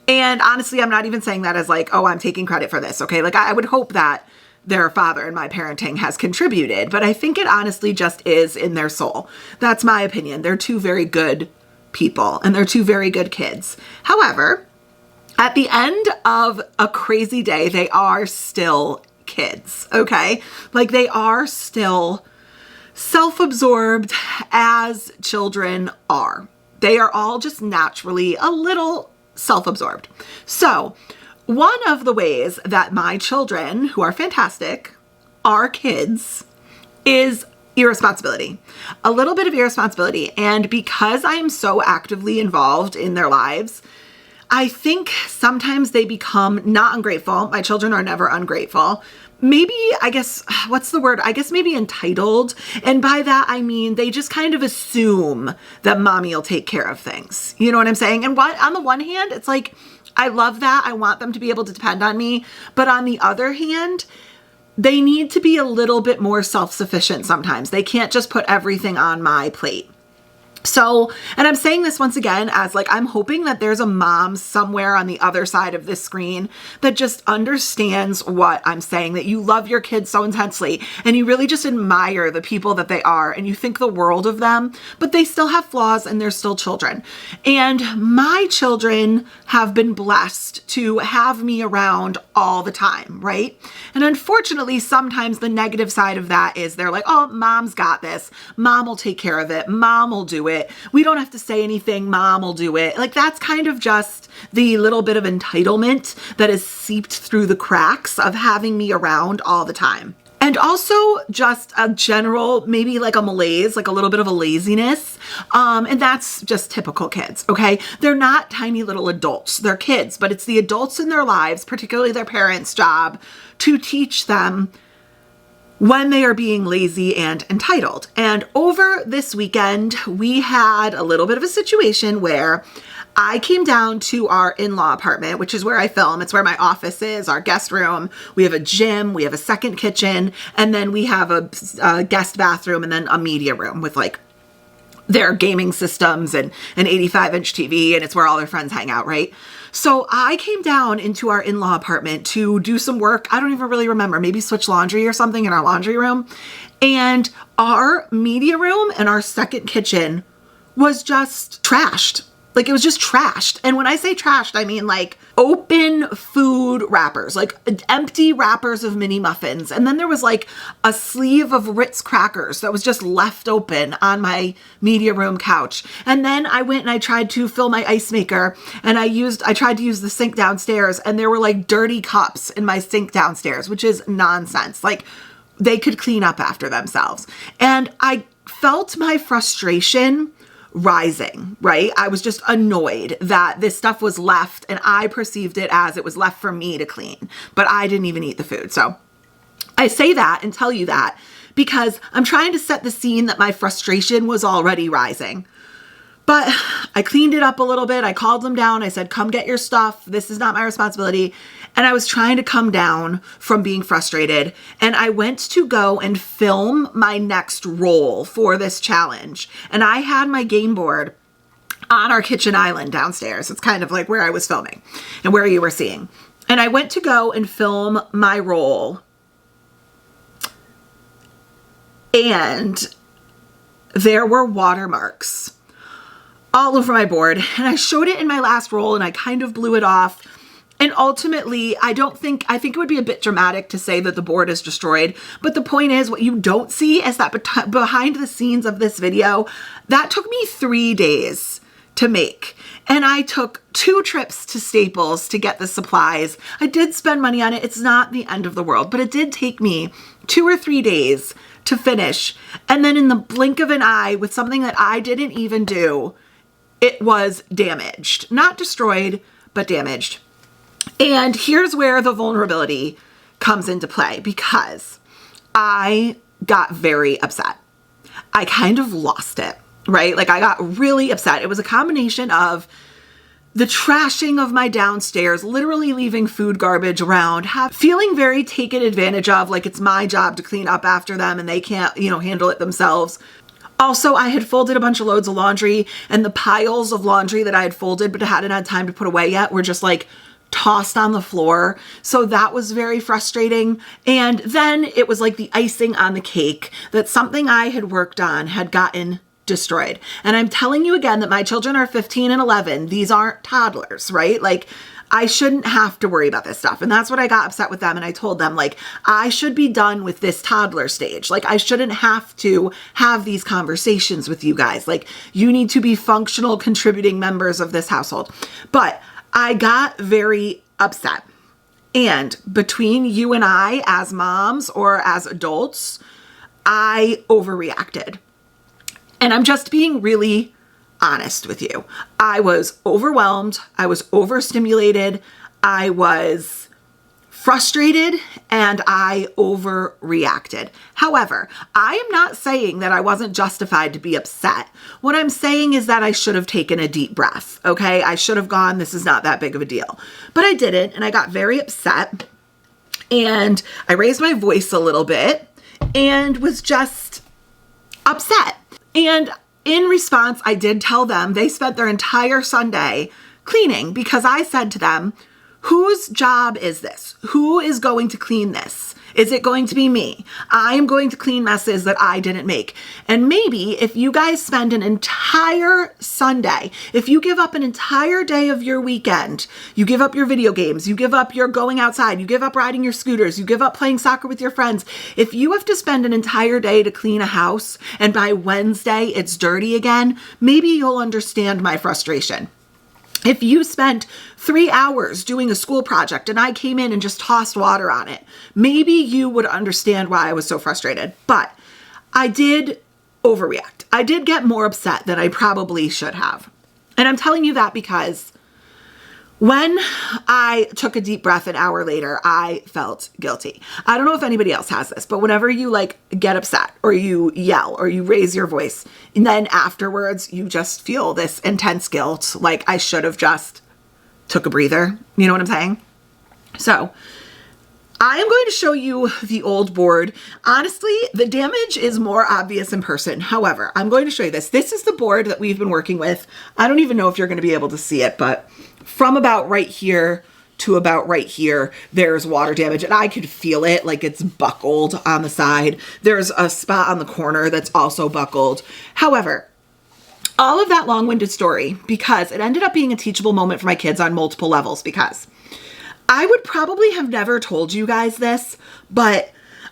Speaker 1: And honestly, I'm not even saying that as like, oh, I'm taking credit for this, okay? I would hope that their father in my parenting has contributed, but I think it honestly just is in their soul. That's my opinion. They're two very good people, and they're two very good kids. However, at the end of a crazy day, they are still kids, okay? They are still self-absorbed as children are. They are all just naturally a little self-absorbed. So one of the ways that my children, who are fantastic, are kids, is irresponsibility. A little bit of irresponsibility. And because I am so actively involved in their lives, I think sometimes they become not ungrateful. My children are never ungrateful. Maybe, what's the word? Maybe entitled. And by that, I mean, they just kind of assume that mommy will take care of things. You know what I'm saying? And on the one hand, it's like, I love that. I want them to be able to depend on me. But on the other hand, they need to be a little bit more self-sufficient sometimes. They can't just put everything on my plate. So, and I'm saying this once again as like, I'm hoping that there's a mom somewhere on the other side of this screen that just understands what I'm saying, that you love your kids so intensely and you really just admire the people that they are and you think the world of them, but they still have flaws and they're still children. And my children have been blessed to have me around all the time, right? And unfortunately, sometimes the negative side of that is they're like, oh, mom's got this. Mom will take care of it. Mom will do it. We don't have to say anything. Mom will do it. Like that's kind of just the little bit of entitlement that is seeped through the cracks of having me around all the time. And also just a general, maybe like a malaise, like a little bit of a laziness. And that's just typical kids, okay? They're not tiny little adults. They're kids, but it's the adults in their lives, particularly their parents' job, to teach them when they are being lazy and entitled. And over this weekend, we had a little bit of a situation where I came down to our in-law apartment, which is where I film. It's where my office is, our guest room. We have a gym, we have a second kitchen, and then we have a guest bathroom and then a media room with like their gaming systems and an 85-inch TV, and it's where all their friends hang out, right? So I came down into our in-law apartment to do some work. I don't even really remember, maybe switch laundry or something in our laundry room. And our media room and our second kitchen was just trashed. Like it was just trashed. And when I say trashed, I mean like open food wrappers, like empty wrappers of mini muffins. And then there was like a sleeve of Ritz crackers that was just left open on my media room couch. And then I went and I tried to fill my ice maker and I tried to use the sink downstairs and there were like dirty cups in my sink downstairs, which is nonsense. Like they could clean up after themselves. And I felt my frustration rising, right? I was just annoyed that this stuff was left and I perceived it as it was left for me to clean, but I didn't even eat the food. So I say that and tell you that because I'm trying to set the scene that my frustration was already rising. But I cleaned it up a little bit. I called them down. I said, come get your stuff. This is not my responsibility. And I was trying to come down from being frustrated. And I went to go and film my next roll for this challenge. And I had my game board on our kitchen island downstairs. It's kind of like where I was filming and where you were seeing. And I went to go and film my roll. And there were watermarks all over my board. And I showed it in my last roll and I kind of blew it off. And ultimately, I think it would be a bit dramatic to say that the board is destroyed. But the point is, what you don't see is that behind the scenes of this video, that took me 3 days to make. And I took 2 trips to Staples to get the supplies. I did spend money on it. It's not the end of the world, but it did take me 2 or 3 days to finish. And then in the blink of an eye, with something that I didn't even do, it was damaged. Not destroyed, but damaged. And here's where the vulnerability comes into play because I got very upset. I kind of lost it, right? Like I got really upset. It was a combination of the trashing of my downstairs, literally leaving food garbage around, feeling very taken advantage of, like it's my job to clean up after them and they can't, handle it themselves. Also, I had folded a bunch of loads of laundry and the piles of laundry that I had folded but hadn't had time to put away yet were just like tossed on the floor. So that was very frustrating. And then it was like the icing on the cake that something I had worked on had gotten destroyed. And I'm telling you again that my children are 15 and 11. These aren't toddlers, right? Like I shouldn't have to worry about this stuff. And that's what I got upset with them. And I told them like, I should be done with this toddler stage. Like I shouldn't have to have these conversations with you guys. Like you need to be functional contributing members of this household. But I got very upset. And between you and I as moms or as adults, I overreacted. And I'm just being really honest with you. I was overwhelmed. I was overstimulated. I was frustrated and I overreacted. However, I am not saying that I wasn't justified to be upset. What I'm saying is that I should have taken a deep breath. Okay. I should have gone, this is not that big of a deal, but I didn't. And I got very upset and I raised my voice a little bit and was just upset. And in response, I did tell them they spent their entire Sunday cleaning because I said to them, whose job is this? Who is going to clean this? Is it going to be me? I am going to clean messes that I didn't make. And maybe if you guys spend an entire Sunday, if you give up an entire day of your weekend, you give up your video games, you give up your going outside, you give up riding your scooters, you give up playing soccer with your friends. If you have to spend an entire day to clean a house and by Wednesday it's dirty again, maybe you'll understand my frustration. If you spent 3 hours doing a school project and I came in and just tossed water on it, maybe you would understand why I was so frustrated. But I did overreact. I did get more upset than I probably should have. And I'm telling you that because when I took a deep breath an hour later, I felt guilty. I don't know if anybody else has this, but whenever you like get upset or you yell or you raise your voice, and then afterwards you just feel this intense guilt, like I should have just took a breather. You know what I'm saying? So I am going to show you the old board. Honestly, the damage is more obvious in person. However, I'm going to show you this. This is the board that we've been working with. I don't even know if you're going to be able to see it, but from about right here to about right here, there's water damage, and I could feel it, like it's buckled on the side. There's a spot on the corner that's also buckled. However, all of that long-winded story, because it ended up being a teachable moment for my kids on multiple levels, because I would probably have never told you guys this, but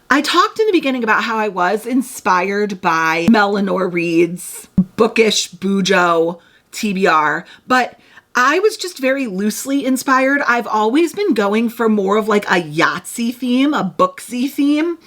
Speaker 1: I talked in the beginning about how I was inspired by Eleanor Reed's bookish Bujo TBR, but I was just very loosely inspired. I've always been going for more of like a Yahtzee theme, a booksy theme.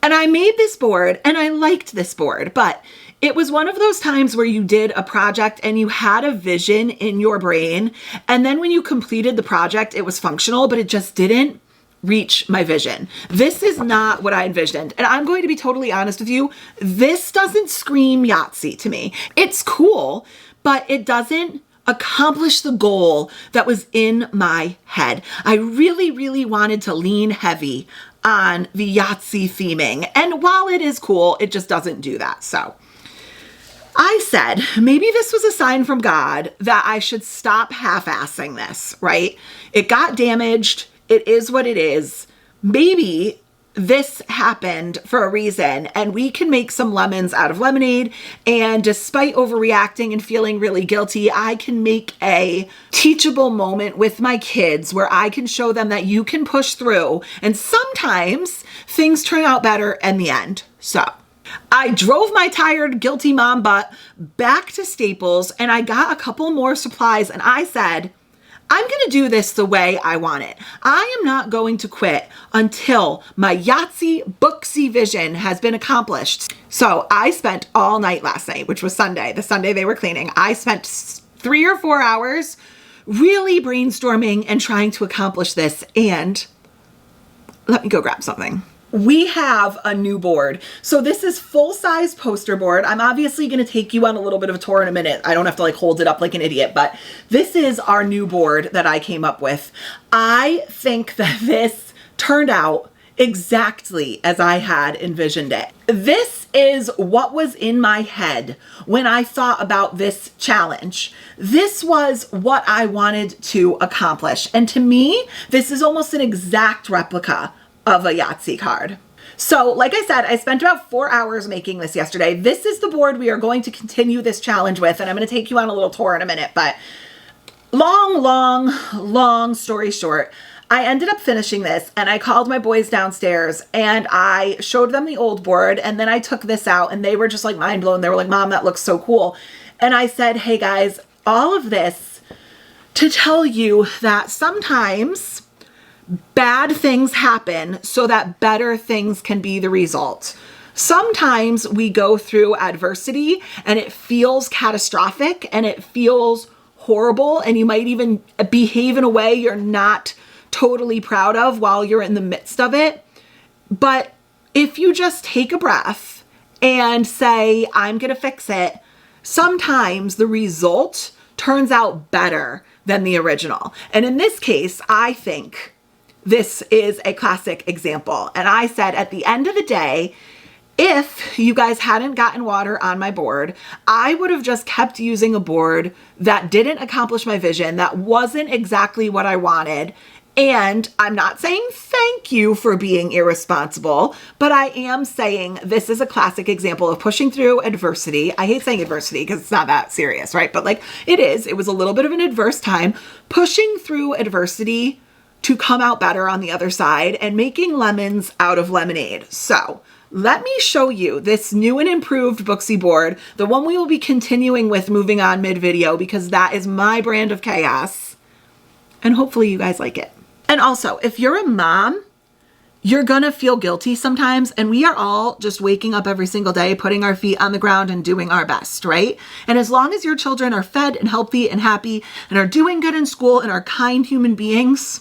Speaker 1: And I made this board and I liked this board, but it was one of those times where you did a project and you had a vision in your brain. And then when you completed the project, it was functional, but it just didn't reach my vision. This is not what I envisioned. And I'm going to be totally honest with you. This doesn't scream Yahtzee to me. It's cool, but it doesn't accomplish the goal that was in my head. I really, really wanted to lean heavy on the Yahtzee theming. And while it is cool, it just doesn't do that. So I said, maybe this was a sign from God that I should stop half-assing this, right? It got damaged. It is what it is. Maybe this happened for a reason and we can make some lemons out of lemonade. And despite overreacting and feeling really guilty, I can make a teachable moment with my kids where I can show them that you can push through and sometimes things turn out better in the end. So I drove my tired, guilty mom butt back to Staples and I got a couple more supplies and I said, I'm going to do this the way I want it. I am not going to quit until my Yahtzee booksy vision has been accomplished. So I spent all night last night, which was Sunday, the Sunday they were cleaning. I spent 3 or 4 hours really brainstorming and trying to accomplish this. And let me go grab something. We have a new board. So this is full-size poster board. I'm obviously going to take you on a little bit of a tour in a minute. I don't have to like hold it up like an idiot, but this is our new board that I came up with. I think that this turned out exactly as I had envisioned it. This is what was in my head when I thought about this challenge. This was what I wanted to accomplish. And to me, this is almost an exact replica of a Yahtzee card. So like I said, I spent about 4 hours making this yesterday. This is the board we are going to continue this challenge with, and I'm going to take you on a little tour in a minute, but long story short, I ended up finishing this and I called my boys downstairs and I showed them the old board and then I took this out and they were just like mind blown. They were like, Mom, that looks so cool. And I said, hey guys, all of this to tell you that sometimes bad things happen so that better things can be the result. Sometimes we go through adversity and it feels catastrophic and it feels horrible and you might even behave in a way you're not totally proud of while you're in the midst of it. But if you just take a breath and say, I'm going to fix it, sometimes the result turns out better than the original. And in this case, I think this is a classic example. And I said, at the end of the day, If you guys hadn't gotten water on my board, I would have just kept using a board that didn't accomplish my vision, that wasn't exactly what I wanted. And I'm not saying thank you for being irresponsible, but I am saying this is a classic example of pushing through adversity. I hate saying adversity because it's not that serious, right? But like it is. It was a little bit of an adverse time, pushing through adversity to come out better on the other side and making lemons out of lemonade. So let me show you this new and improved Booksy board, the one we will be continuing with moving on mid-video because that is my brand of chaos. And hopefully you guys like it. And also, if you're a mom, you're gonna feel guilty sometimes, and we are all just waking up every single day, putting our feet on the ground and doing our best, right? And as long as your children are fed and healthy and happy and are doing good in school and are kind human beings,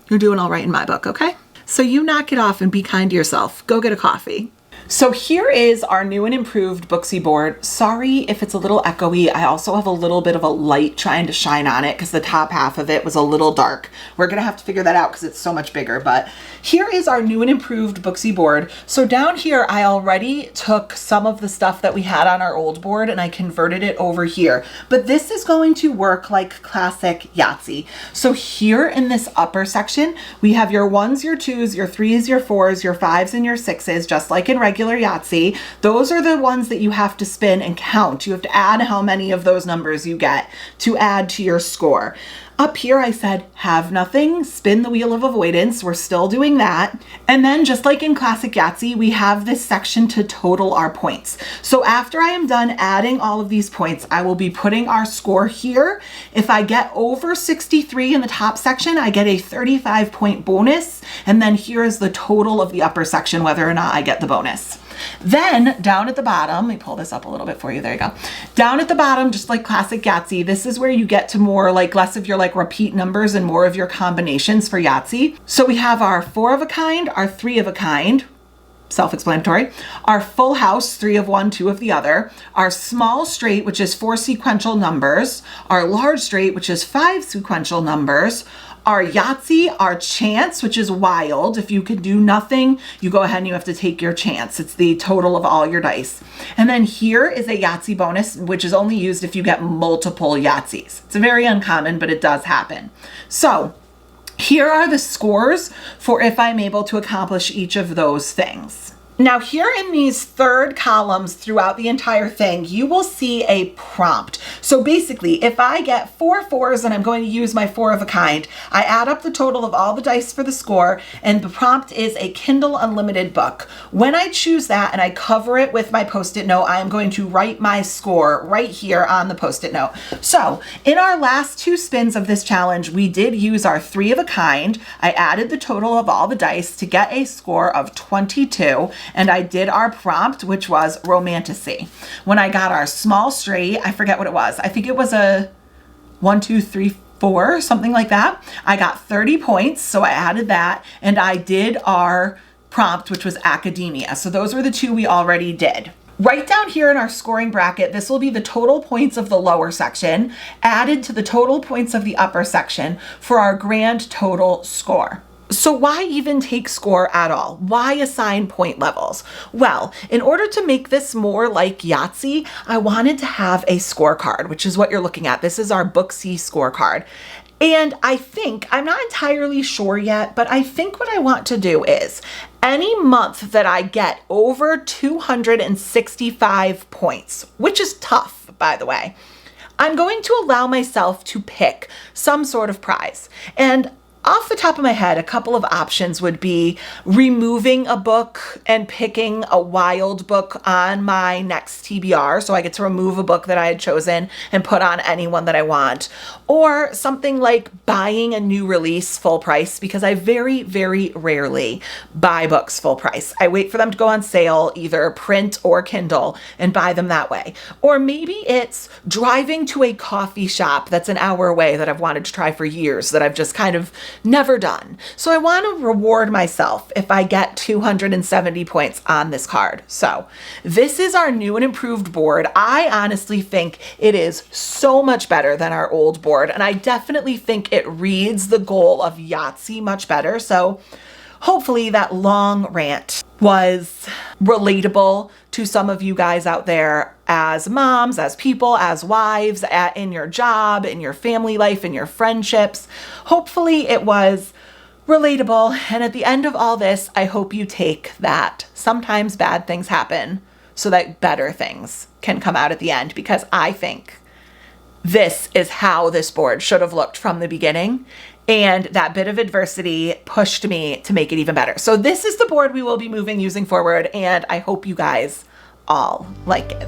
Speaker 1: you're doing all right in my book, okay? So you knock it off and be kind to yourself. Go get a coffee. So here is our new and improved Booksy board. Sorry if it's a little echoey. I also have a little bit of a light trying to shine on it because the top half of it was a little dark. We're gonna have to figure that out because it's so much bigger, but here is our new and improved Booksy board. So down here, I already took some of the stuff that we had on our old board and I converted it over here, but this is going to work like classic Yahtzee. So here in this upper section, we have your 1s, your 2s, your 3s, your 4s, your 5s, and your 6s, just like in regular Yahtzee. Those are the ones that you have to spin and count. You have to add how many of those numbers you get to add to your score. Up here I said, have nothing, spin the wheel of avoidance. We're still doing that. And then just like in classic Yahtzee, we have this section to total our points. So after I am done adding all of these points, I will be putting our score here. If I get over 63 in the top section, I get a 35-point bonus. And then here is the total of the upper section, whether or not I get the bonus. Then down at the bottom, let me pull this up a little bit for you. There you go. Down at the bottom, just like classic Yahtzee, this is where you get to more like less of your like repeat numbers and more of your combinations for Yahtzee. So we have our 4 of a kind, our 3 of a kind, self-explanatory, our full house, 3 of one, 2 of the other, our small straight, which is 4 sequential numbers, our large straight, which is 5 sequential numbers, our Yahtzee, our chance, which is wild. If you could do nothing, you go ahead and you have to take your chance. It's the total of all your dice. And then here is a Yahtzee bonus, which is only used if you get multiple Yahtzees. It's very uncommon, but it does happen. So here are the scores for if I'm able to accomplish each of those things. Now here in these third columns throughout the entire thing, you will see a prompt. So basically, if I get 4 4s and I'm going to use my 4 of a kind, I add up the total of all the dice for the score, and the prompt is a Kindle Unlimited book. When I choose that and I cover it with my Post-it note, I am going to write my score right here on the Post-it note. So in our last 2 spins of this challenge, we did use our 3 of a kind. I added the total of all the dice to get a score of 22. And I did our prompt, which was romantasy. When I got our small straight, I forget what it was. I think it was a 1, 2, 3, 4, something like that. I got 30 points, so I added that. And I did our prompt, which was academia. So those were the 2 we already did. Right down here in our scoring bracket, this will be the total points of the lower section added to the total points of the upper section for our grand total score. So why even take score at all? Why assign point levels? Well, in order to make this more like Yahtzee, I wanted to have a scorecard, which is what you're looking at. This is our Booksy scorecard. And I think, I'm not entirely sure yet, but I think what I want to do is any month that I get over 265 points, which is tough, by the way, I'm going to allow myself to pick some sort of prize. And off the top of my head, a couple of options would be removing a book and picking a wild book on my next TBR. So I get to remove a book that I had chosen and put on any one that I want. Or something like buying a new release full price, because I very, very rarely buy books full price. I wait for them to go on sale, either print or Kindle, and buy them that way. Or maybe it's driving to a coffee shop that's an hour away that I've wanted to try for years, that I've just kind of never done. So I want to reward myself if I get 270 points on this card. So this is our new and improved board. I honestly think it is so much better than our old board, and I definitely think it reads the goal of Yahtzee much better. So hopefully that long rant was relatable to some of you guys out there as moms, as people, as wives, in your job, in your family life, in your friendships. Hopefully it was relatable. And at the end of all this, I hope you take that sometimes bad things happen so that better things can come out at the end, because I think this is how this board should have looked from the beginning. And that bit of adversity pushed me to make it even better. So this is the board we will be using forward, and I hope you guys all like it.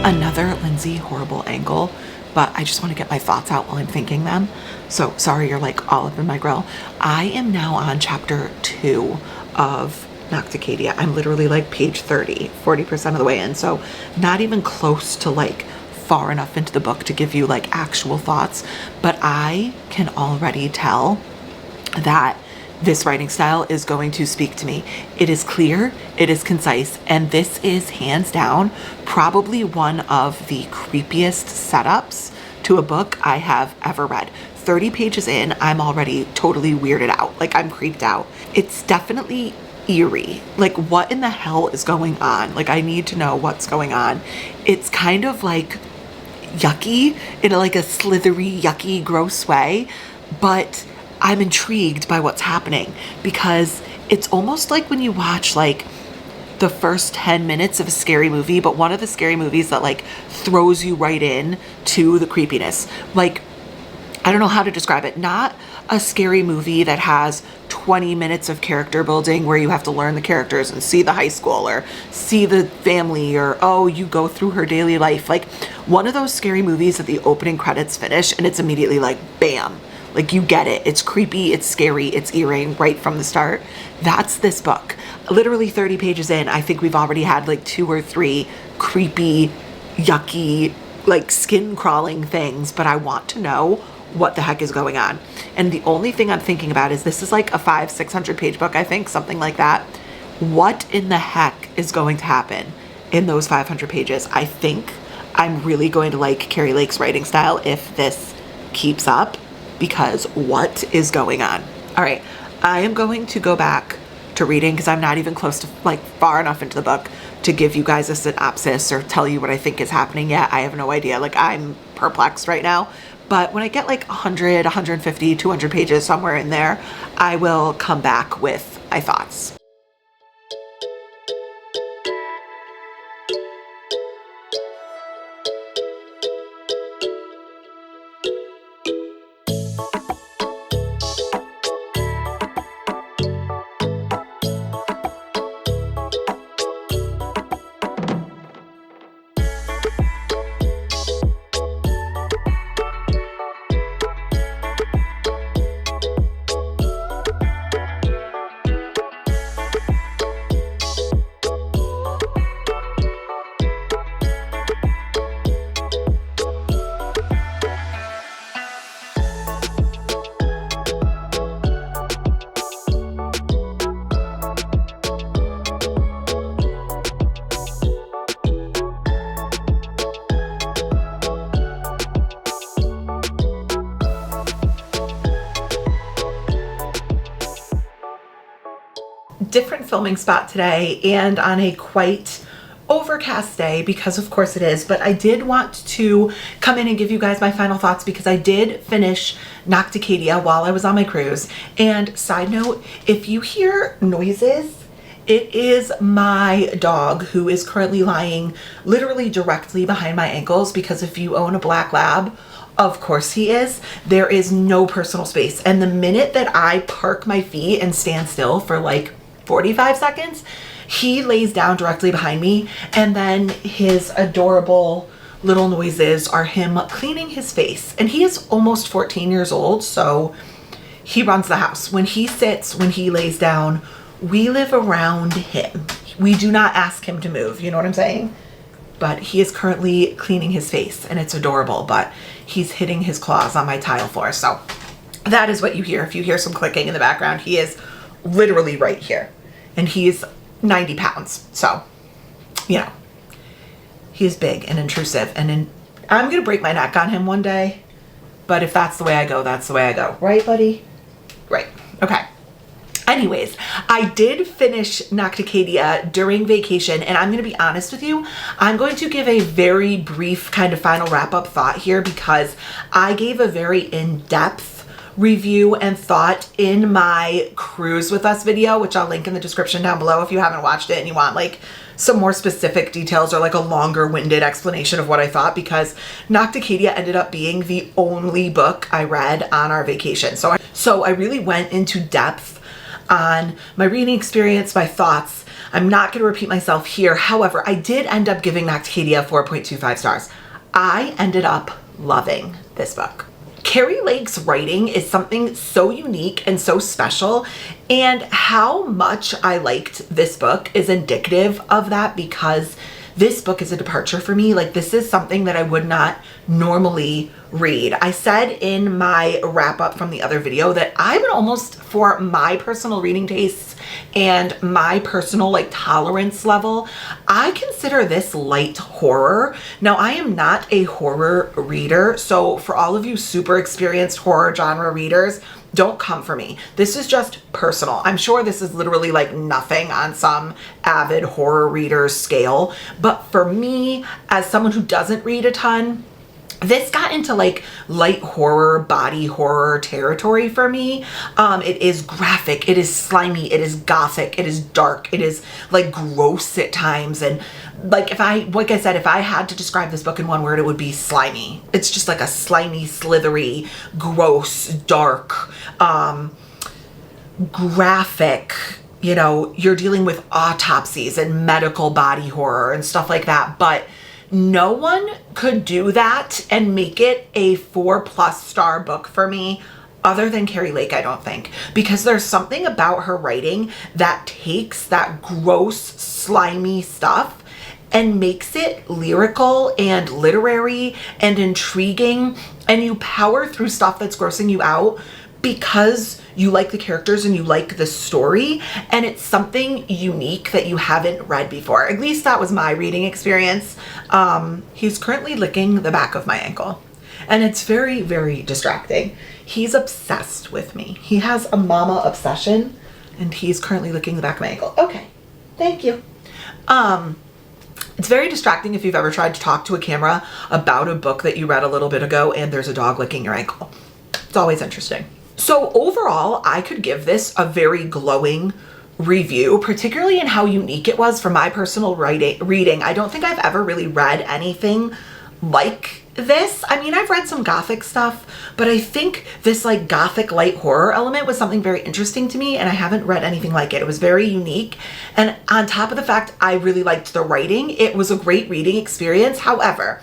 Speaker 1: Another Lindsay horrible angle, but I just want to get my thoughts out while I'm thinking them. So sorry you're like all up in my grill. I am now on chapter 2 of Nocticadia. I'm literally like page 30, 40% of the way in. So not even close to like far enough into the book to give you like actual thoughts, but I can already tell that this writing style is going to speak to me. It is clear, it is concise, and this is hands down probably one of the creepiest setups to a book I have ever read. 30 pages in, I'm already totally weirded out. Like, I'm creeped out. It's definitely eerie. Like, what in the hell is going on? Like, I need to know what's going on. It's kind of like yucky in like a slithery, yucky, gross way, but I'm intrigued by what's happening, because it's almost like when you watch like the first 10 minutes of a scary movie, but one of the scary movies that like throws you right in to the creepiness. Like, I don't know how to describe it. Not a scary movie that has 20 minutes of character building where you have to learn the characters and see the high school or see the family, or, oh, you go through her daily life. Like, one of those scary movies that the opening credits finish and it's immediately like, bam. Like, you get it. It's creepy, it's scary, it's eerie right from the start. That's this book. Literally 30 pages in, I think we've already had like 2 or 3 creepy, yucky, like skin crawling things, but I want to know what the heck is going on. And the only thing I'm thinking about is this is like a 500-600 page book, I think, something like that. What in the heck is going to happen in those 500 pages? I think I'm really going to like Carrie Lake's writing style if this keeps up, because what is going on? All right, I am going to go back to reading because I'm not even close to like far enough into the book to give you guys a synopsis or tell you what I think is happening yet. I have no idea. Like, I'm perplexed right now. But when I get like 100, 150, 200 pages, somewhere in there, I will come back with my thoughts. Different filming spot today and on a quite overcast day, because of course it is, but I did want to come in and give you guys my final thoughts because I did finish Nocticadia while I was on my cruise. And side note, if you hear noises It is my dog who is currently lying literally directly behind my ankles, because if you own a black lab, of course he is, there is no personal space. And the minute that I park my feet and stand still for like 45 seconds, he lays down directly behind me, and then his adorable little noises are him cleaning his face. And he is almost 14 years old, so he runs the house. When he sits, when he lays down, we live around him. We do not ask him to move, you know what I'm saying? But he is currently cleaning his face, and it's adorable, but he's hitting his claws on my tile floor. So that is what you hear. If you hear some clicking in the background, he is literally right here, and he's 90 pounds. So, you know, he's big and intrusive, and I'm gonna break my neck on him one day, but if that's the way I go, that's the way I go. Right, buddy? Right. Okay. Anyways, I did finish Nocticadia during vacation, and I'm going to be honest with you, I'm going to give a very brief kind of final wrap-up thought here, because I gave a very in-depth review and thought in my cruise with us video, which I'll link in the description down below if you haven't watched it and you want like some more specific details or like a longer winded explanation of what I thought, because Nocticadia ended up being the only book I read on our vacation. So I really went into depth on my reading experience, my thoughts. I'm not going to repeat myself here. However, I did end up giving Nocticadia 4.25 stars. I ended up loving this book. Kari Lake's writing is something so unique and so special, and how much I liked this book is indicative of that, because this book is a departure for me. Like, this is something that I would not normally read. I said in my wrap up from the other video that I would almost, for my personal reading tastes and my personal like tolerance level, I consider this light horror. Now, I am not a horror reader, so for all of you super experienced horror genre readers, don't come for me. This is just personal. I'm sure this is literally like nothing on some avid horror reader scale, but for me, as someone who doesn't read a ton, this got into like light horror, body horror territory for me. It is graphic, it is slimy, it is gothic, it is dark, it is like gross at times. And like like I said, if I had to describe this book in one word, it would be slimy. It's just like a slimy, slithery, gross, dark, graphic, you know, you're dealing with autopsies and medical body horror and stuff like that. But no one could do that and make it a 4+ star book for me other than Kari Lake, I don't think, because there's something about her writing that takes that gross, slimy stuff and makes it lyrical and literary and intriguing, and you power through stuff that's grossing you out because you like the characters and you like the story, and it's something unique that you haven't read before. At least that was my reading experience. He's currently licking the back of my ankle, and it's very, very distracting. He's obsessed with me. He has a mama obsession, and he's currently licking the back of my ankle. Okay, thank you. It's very distracting if you've ever tried to talk to a camera about a book that you read a little bit ago and there's a dog licking your ankle. It's always interesting. So overall, I could give this a very glowing review, particularly in how unique it was for my personal reading. I don't think I've ever really read anything like this. I mean, I've read some gothic stuff, but I think this like gothic light horror element was something very interesting to me, and I haven't read anything like it. It was very unique, and on top of the fact I really liked the writing, it was a great reading experience. However,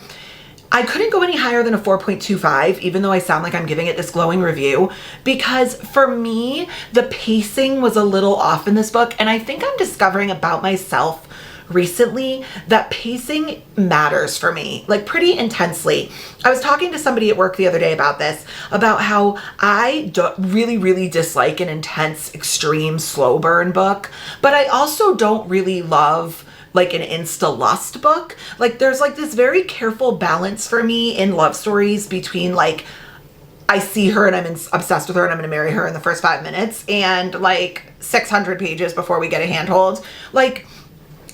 Speaker 1: I couldn't go any higher than a 4.25, even though I sound like I'm giving it this glowing review, because for me, the pacing was a little off in this book, and I think I'm discovering about myself recently that pacing matters for me, like pretty intensely. I was talking to somebody at work the other day about this, about how I really, really dislike an intense, extreme, slow burn book, but I also don't really love like an insta lust book. Like there's like this very careful balance for me in love stories between like, I see her and I'm obsessed with her and I'm gonna marry her in the first 5 minutes, and like 600 pages before we get a handhold. Like,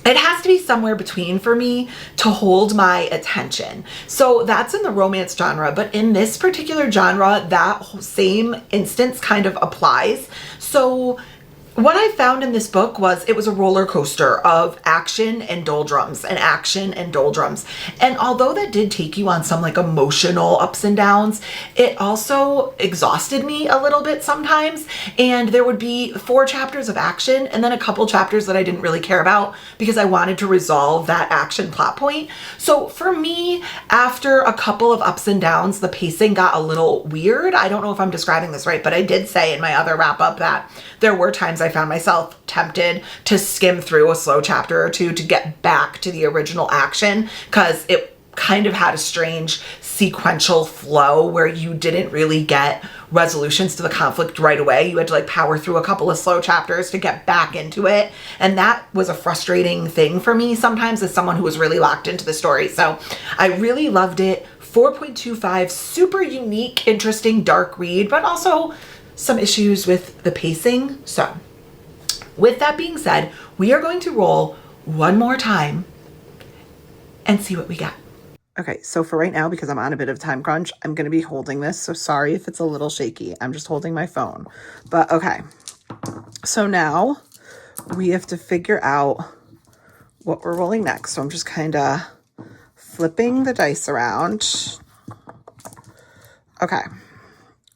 Speaker 1: it has to be somewhere between for me to hold my attention. So that's in the romance genre, but in this particular genre, that same instance kind of applies. So What I found in this book was it was a roller coaster of action and doldrums and action and doldrums. And although that did take you on some like emotional ups and downs, it also exhausted me a little bit sometimes. And there would be 4 chapters of action and then a couple chapters that I didn't really care about because I wanted to resolve that action plot point. So for me, after a couple of ups and downs, the pacing got a little weird. I don't know if I'm describing this right, but I did say in my other wrap up that there were times I found myself tempted to skim through a slow chapter or two to get back to the original action because it kind of had a strange sequential flow where you didn't really get resolutions to the conflict right away. You had to like power through a couple of slow chapters to get back into it. And that was a frustrating thing for me sometimes as someone who was really locked into the story. So I really loved it. 4.25, super unique, interesting, dark read, but also some issues with the pacing. So with that being said, we are going to roll one more time and see what we got. Okay, so for right now, because I'm on a bit of time crunch, I'm going to be holding this. So sorry if it's a little shaky. I'm just holding my phone. But okay, so now we have to figure out what we're rolling next. So I'm just kind of flipping the dice around. Okay,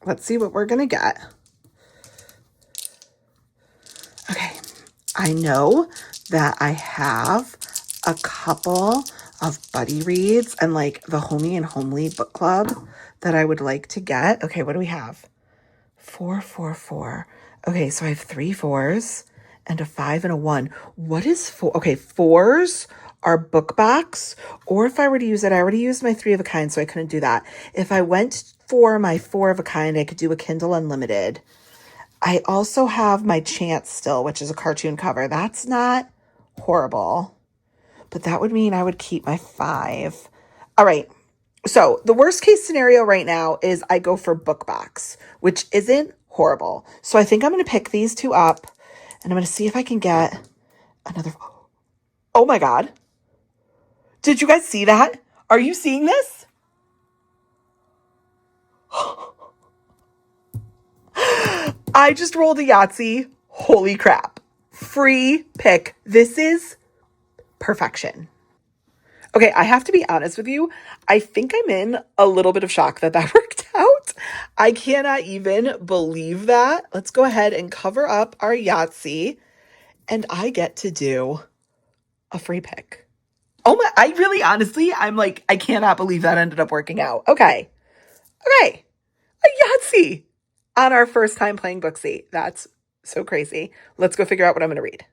Speaker 1: let's see what we're going to get. Okay, I know that I have a couple of buddy reads and like the Homey and Homely book club that I would like to get. Okay, what do we have? 4, 4, 4. Okay, so I have 3 4s and a 5 and a 1. What is 4? Okay, 4s are book box, or if I were to use it, I already used my 3 of a kind, so I couldn't do that. If I went for my 4 of a kind, I could do a Kindle Unlimited. I also have my Chance still, which is a cartoon cover. That's not horrible, but that would mean I would keep my 5. All right. So the worst case scenario right now is I go for book box, which isn't horrible. So I think I'm going to pick these 2 up and I'm going to see if I can get another. Oh my God. Did you guys see that? Are you seeing this? I just rolled a Yahtzee. Holy crap. Free pick. This is perfection. Okay, I have to be honest with you. I think I'm in a little bit of shock that worked out. I cannot even believe that. Let's go ahead and cover up our Yahtzee and I get to do a free pick. Oh my, I really honestly, I'm like, I cannot believe that ended up working out. Okay. Okay. A Yahtzee on our first time playing Booksy. That's so crazy. Let's go figure out what I'm going to read.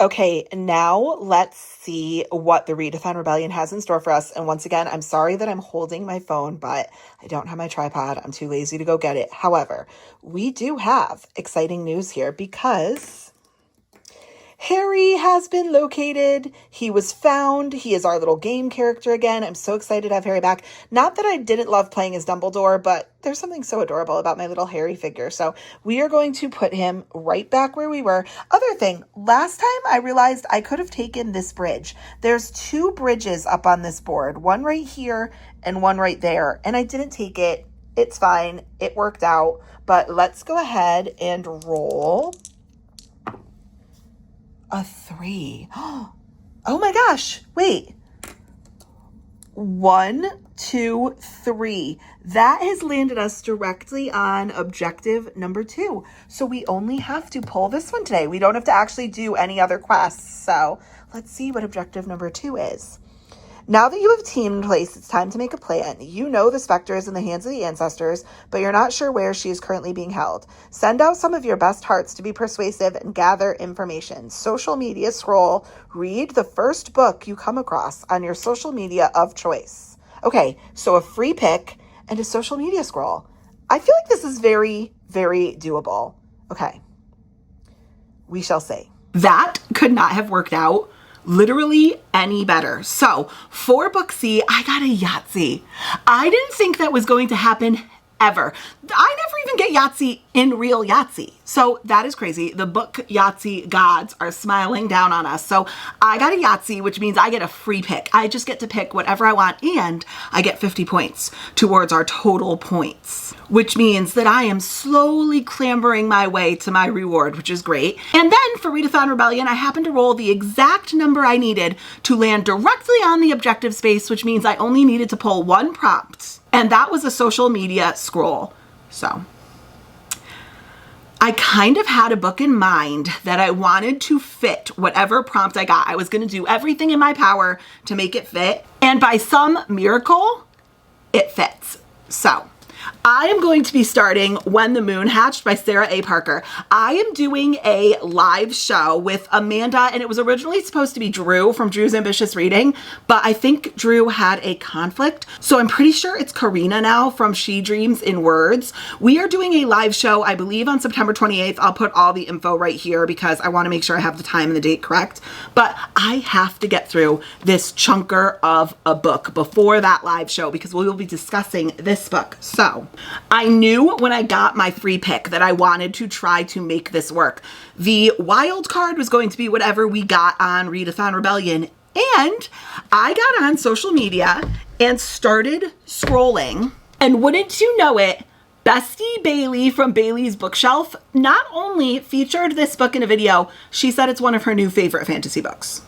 Speaker 1: Okay, now let's see what the Readathon Rebellion has in store for us. And once again, I'm sorry that I'm holding my phone, but I don't have my tripod. I'm too lazy to go get it. However, we do have exciting news here because Harry has been located. He was found. He is our little game character again. I'm so excited to have Harry back. Not that I didn't love playing as Dumbledore, but there's something so adorable about my little Harry figure. So we are going to put him right back where we were. Other thing, last time I realized I could have taken this bridge. There's 2 bridges up on this board, one right here and one right there. And I didn't take it. It's fine. It worked out. But let's go ahead and roll a 3. Oh my gosh. Wait. 1, 2, 3. That has landed us directly on objective number 2. So we only have to pull this one today. We don't have to actually do any other quests. So let's see what objective number 2 is. Now that you have a team in place, it's time to make a plan. You know the specter is in the hands of the ancestors, but you're not sure where she is currently being held. Send out some of your best hearts to be persuasive and gather information. Social media scroll. Read the first book you come across on your social media of choice. Okay, so a free pick and a social media scroll. I feel like this is very, very doable. Okay, we shall see. That could not have worked out literally any better. So for Booksy, I got a Yahtzee. I didn't think that was going to happen ever. I never even get Yahtzee in real Yahtzee. So that is crazy. The book Yahtzee gods are smiling down on us. So I got a Yahtzee, which means I get a free pick. I just get to pick whatever I want, and I get 50 points towards our total points, which means that I am slowly clambering my way to my reward, which is great. And then for Readathon Rebellion, I happened to roll the exact number I needed to land directly on the objective space, which means I only needed to pull one prompt, and that was a social media scroll. So I kind of had a book in mind that I wanted to fit whatever prompt I got. I was going to do everything in my power to make it fit. And by some miracle, it fits. So I am going to be starting When the Moon Hatched by Sarah A. Parker. I am doing a live show with Amanda, and it was originally supposed to be Drew from Drew's Ambitious Reading, but I think Drew had a conflict. So I'm pretty sure it's Karina now from She Dreams in Words. We are doing a live show, I believe on September 28th. I'll put all the info right here because I want to make sure I have the time and the date correct. But I have to get through this chunker of a book before that live show because we will be discussing this book. So I knew when I got my free pick that I wanted to try to make this work. The wild card was going to be whatever we got on Readathon Rebellion, and I got on social media and started scrolling, and wouldn't you know it, Bestie Bailey from Bailey's Bookshelf not only featured this book in a video, she said it's one of her new favorite fantasy books.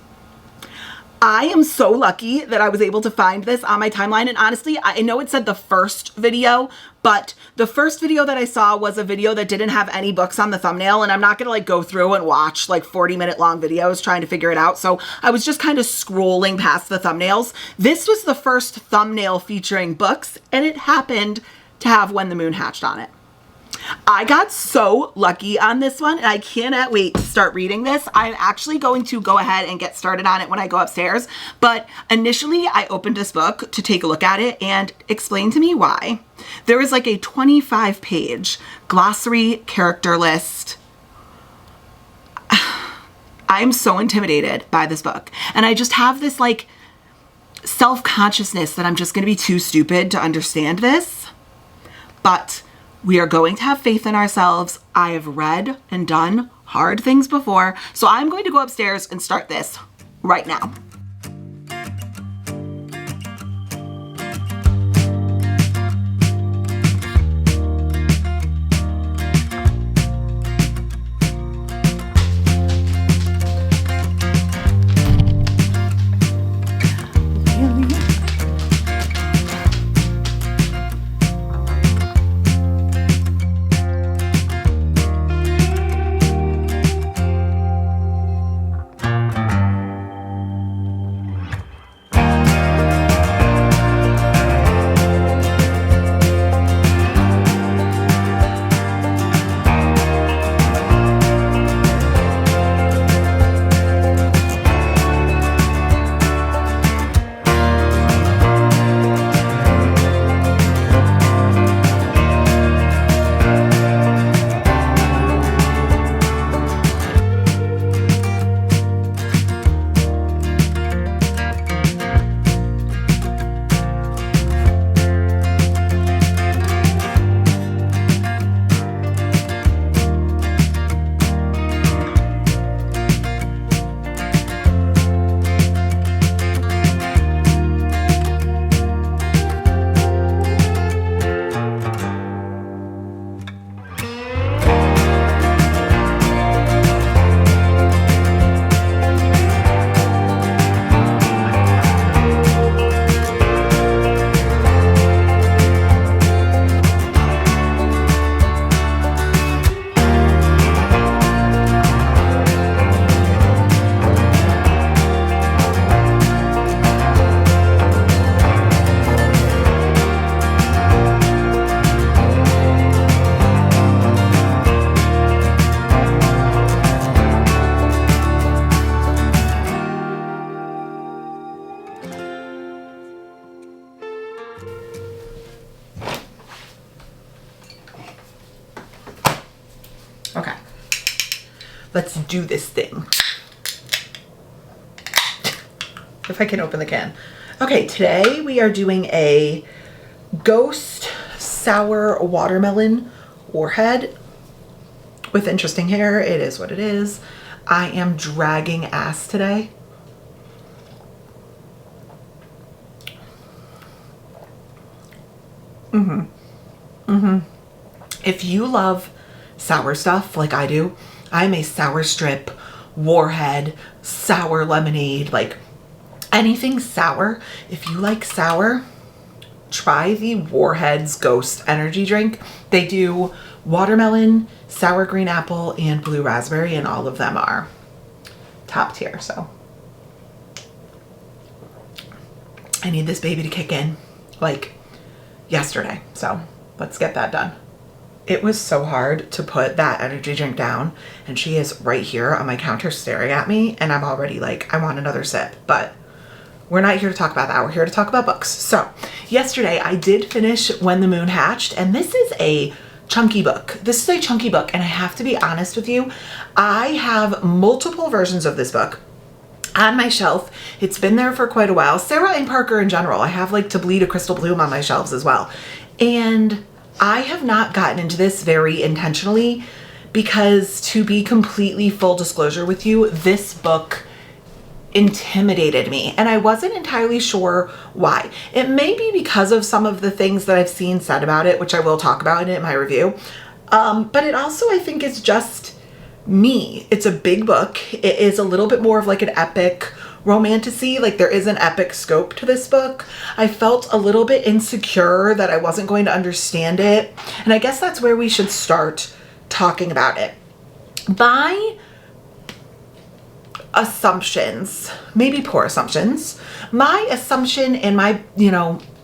Speaker 1: I am so lucky that I was able to find this on my timeline. And honestly, I know it said the first video, but the first video that I saw was a video that didn't have any books on the thumbnail. And I'm not going to like go through and watch like 40-minute long videos trying to figure it out. So I was just kind of scrolling past the thumbnails. This was the first thumbnail featuring books, and it happened to have When the Moon Hatched on it. I got so lucky on this one, and I cannot wait to start reading this. I'm actually going to go ahead and get started on it when I go upstairs, but initially I opened this book to take a look at it and explain to me why. There is like a 25-page glossary character list. I'm so intimidated by this book, and I just have this like self-consciousness that I'm just going to be too stupid to understand this, but we are going to have faith in ourselves. I have read and done hard things before, so I'm going to go upstairs and start this right now. Okay, let's do this thing. If I can open the can. Okay, today we are doing a ghost sour watermelon warhead with interesting hair. It is what it is. I am dragging ass today. If you love sour stuff like I do, I'm a sour strip, warhead, sour lemonade, like anything sour. If you like sour, try the Warhead's Ghost energy drink. They do watermelon, sour green apple, and blue raspberry, and all of them are top tier. So I need this baby to kick in like yesterday. So let's get that done. It was so hard to put that energy drink down, and she is right here on my counter staring at me, and I'm already like, I want another sip, but we're not here to talk about that. We're here to talk about books. So yesterday I did finish When the Moon Hatched, and this is a chunky book. This is a chunky book, and I have to be honest with you, I have multiple versions of this book on my shelf. It's been there for quite a while. Sarah and Parker in general. I have like To Bleed a Crystal Bloom on my shelves as well. And I have not gotten into this very intentionally because, to be completely full disclosure with you, this book intimidated me, and I wasn't entirely sure why. It may be because of some of the things that I've seen said about it, which I will talk about in my review. But it also, I think, is just me. It's a big book. It is a little bit more of like an epic romantasy. Like, there is an epic scope to this book. I felt a little bit insecure that I wasn't going to understand it. And I guess that's where we should start talking about it. My assumptions, maybe poor assumptions, my assumption and my,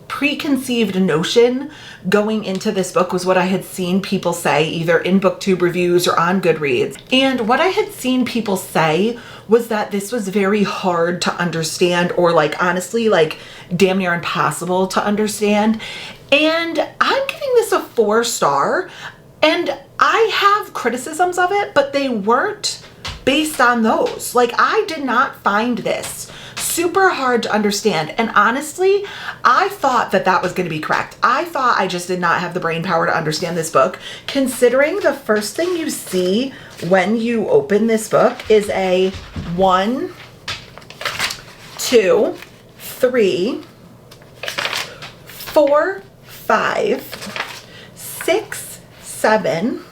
Speaker 1: preconceived notion going into this book was what I had seen people say either in booktube reviews or on Goodreads. And what I had seen people say was that this was very hard to understand, or like honestly like damn near impossible to understand. And I'm giving this a 4-star, and I have criticisms of it, but they weren't based on those. Like, I did not find this super hard to understand. And honestly, I thought that that was going to be correct. I thought I just did not have the brain power to understand this book, considering the first thing you see when you open this book is a 1, 2, 3, 4, 5, 6, 7,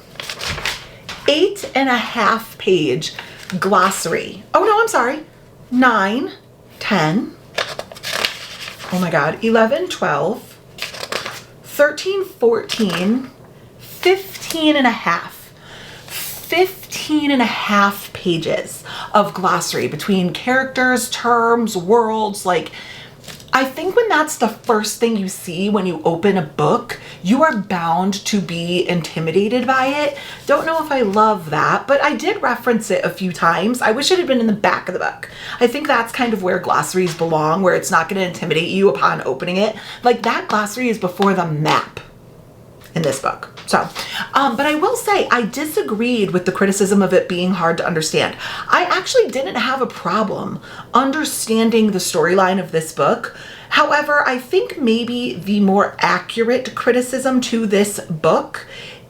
Speaker 1: 8.5 page glossary. Oh no, I'm sorry. 9, 10, oh my God, 11, 12, 13, 14, 15 and a half. 15 and a half pages of glossary between characters, terms, worlds. Like, I think when that's the first thing you see when you open a book, you are bound to be intimidated by it. Don't know if I love that, but I did reference it a few times. I wish it had been in the back of the book. I think that's kind of where glossaries belong, where it's not going to intimidate you upon opening it. Like, that glossary is before the map in this book. So, but I will say I disagreed with the criticism of it being hard to understand. I actually didn't have a problem understanding the storyline of this book. However, I think maybe the more accurate criticism to this book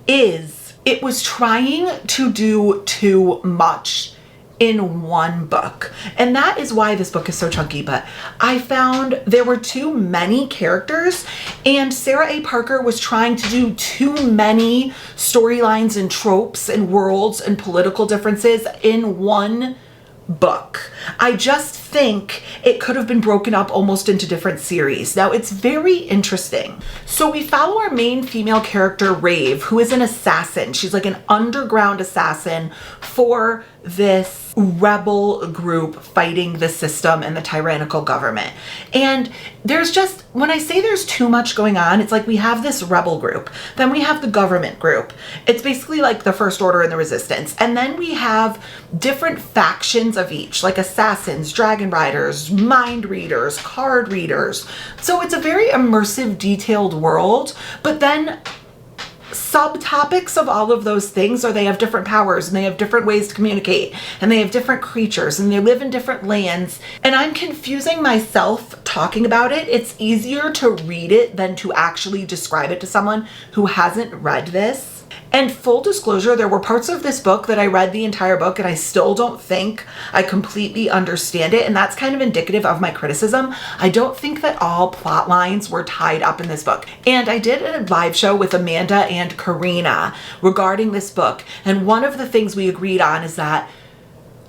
Speaker 1: is it was trying to do too much in one book. And that is why this book is so chunky. But I found there were too many characters, and Sarah A. Parker was trying to do too many storylines and tropes and worlds and political differences in one book. I just think it could have been broken up almost into different series. Now, it's very interesting. So we follow our main female character, Rave, who is an assassin. She's like an underground assassin for this rebel group fighting the system and the tyrannical government. And there's just, when I say there's too much going on, it's like we have this rebel group, then we have the government group. It's basically like the First Order and the Resistance. And then we have different factions of each, like assassins, dragon riders, mind readers, card readers. So it's a very immersive, detailed world, but then subtopics of all of those things are they have different powers, and they have different ways to communicate, and they have different creatures, and they live in different lands. And I'm confusing myself talking about it. It's easier to read it than to actually describe it to someone who hasn't read this. And full disclosure, there were parts of this book that I read the entire book and I still don't think I completely understand it. And that's kind of indicative of my criticism. I don't think that all plot lines were tied up in this book. And I did a live show with Amanda and Karina regarding this book. And one of the things we agreed on is that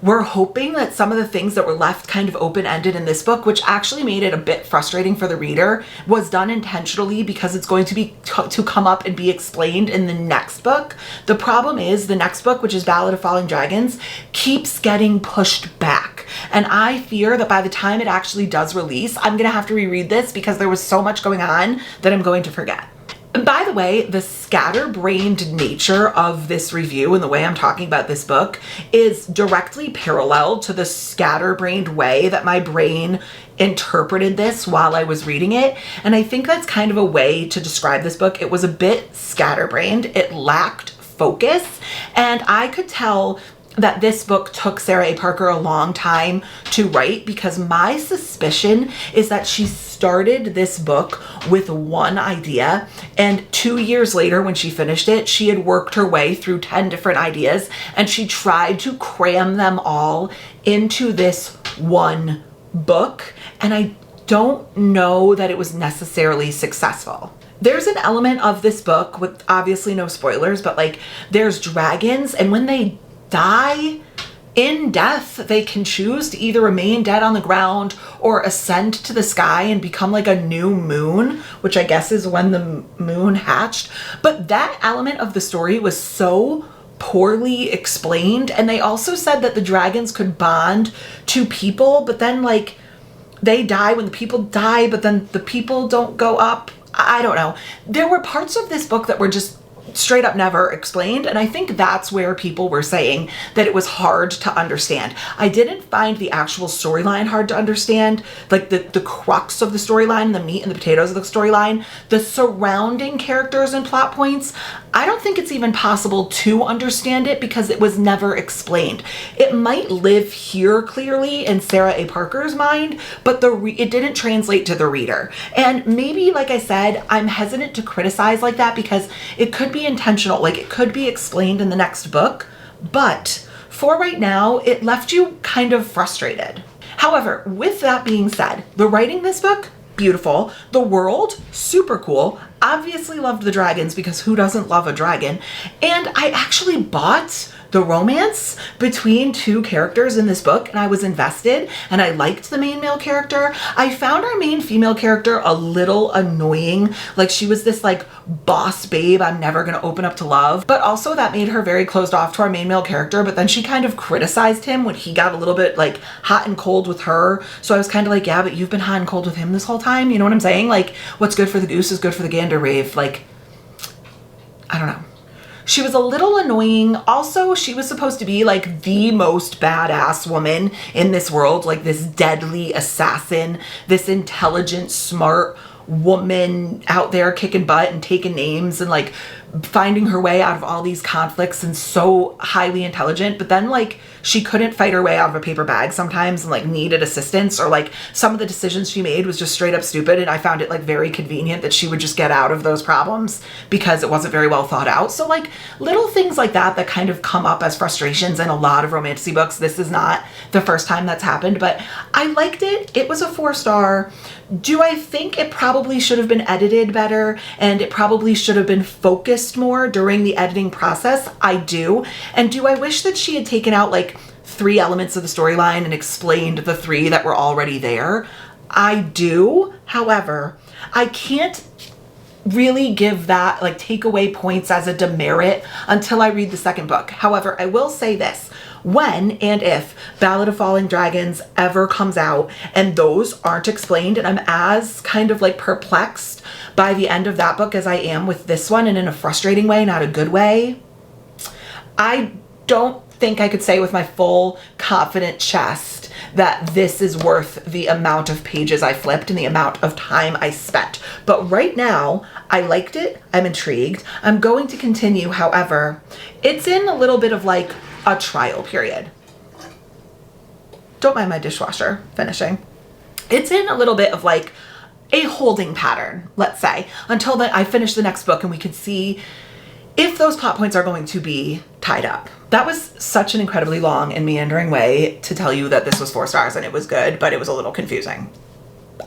Speaker 1: we're hoping that some of the things that were left kind of open-ended in this book, which actually made it a bit frustrating for the reader, was done intentionally because it's going to be to come up and be explained in the next book. The problem is the next book, which is Ballad of Falling Dragons, keeps getting pushed back. And I fear that by the time it actually does release, I'm going to have to reread this because there was so much going on that I'm going to forget. And by the way, the scatterbrained nature of this review and the way I'm talking about this book is directly parallel to the scatterbrained way that my brain interpreted this while I was reading it. And I think that's kind of a way to describe this book. It was a bit scatterbrained. It lacked focus. And I could tell that this book took Sarah A. Parker a long time to write because my suspicion is that she started this book with one idea and 2 years later when she finished it, she had worked her way through 10 different ideas and she tried to cram them all into this one book. And I don't know that it was necessarily successful. There's an element of this book with obviously no spoilers, but like there's dragons and when they die in death, they can choose to either remain dead on the ground or ascend to the sky and become like a new moon, which I guess is when the moon hatched. But that element of the story was so poorly explained. And they also said that the dragons could bond to people, but then like they die when the people die, but then the people don't go up. I don't know. There were parts of this book that were just straight up never explained, and I think that's where people were saying that it was hard to understand. I didn't find the actual storyline hard to understand, like the crux of the storyline, the meat and the potatoes of the storyline, the surrounding characters and plot points. I don't think it's even possible to understand it because it was never explained. It might live here clearly in Sarah A. Parker's mind, but it didn't translate to the reader. And maybe, like I said, I'm hesitant to criticize like that because it could be intentional, like it could be explained in the next book, but for right now, it left you kind of frustrated. However, with that being said, the writing this book, beautiful. The world, super cool. Obviously loved the dragons because who doesn't love a dragon? And I actually bought the romance between two characters in this book and I was invested and I liked the main male character. I found our main female character a little annoying. Like she was this like boss babe I'm never going to open up to love, but also that made her very closed off to our main male character. But then she kind of criticized him when he got a little bit like hot and cold with her. So I was kind of like, yeah, but you've been hot and cold with him this whole time. You know what I'm saying? Like what's good for the goose is good for the gander, rave. Like, I don't know. She was a little annoying. Also, she was supposed to be like the most badass woman in this world, like this deadly assassin, this intelligent, smart woman out there kicking butt and taking names and like finding her way out of all these conflicts and so highly intelligent. But then like she couldn't fight her way out of a paper bag sometimes and like needed assistance, or like some of the decisions she made was just straight up stupid. And I found it like very convenient that she would just get out of those problems because it wasn't very well thought out. So like little things like that kind of come up as frustrations in a lot of romantasy books. This is not the first time that's happened, but I liked it. It was a 4-star. Do I think it probably should have been edited better and it probably should have been focused more during the editing process? I do. And do I wish that she had taken out like 3 elements of the storyline and explained the 3 that were already there? I do. However, I can't really give that like take away points as a demerit until I read the second book. However, I will say this. When and if Ballad of Falling Dragons ever comes out and those aren't explained, and I'm as kind of like perplexed by the end of that book as I am with this one, and in a frustrating way, not a good way, I don't think I could say with my full confident chest that this is worth the amount of pages I flipped and the amount of time I spent. But right now, I liked it. I'm intrigued. I'm going to continue. However, it's in a little bit of like a trial period. Don't mind my dishwasher finishing. It's in a little bit of like a holding pattern, let's say, until then I finish the next book and we can see if those plot points are going to be tied up. That was such an incredibly long and meandering way to tell you that this was 4 stars and it was good, but it was a little confusing.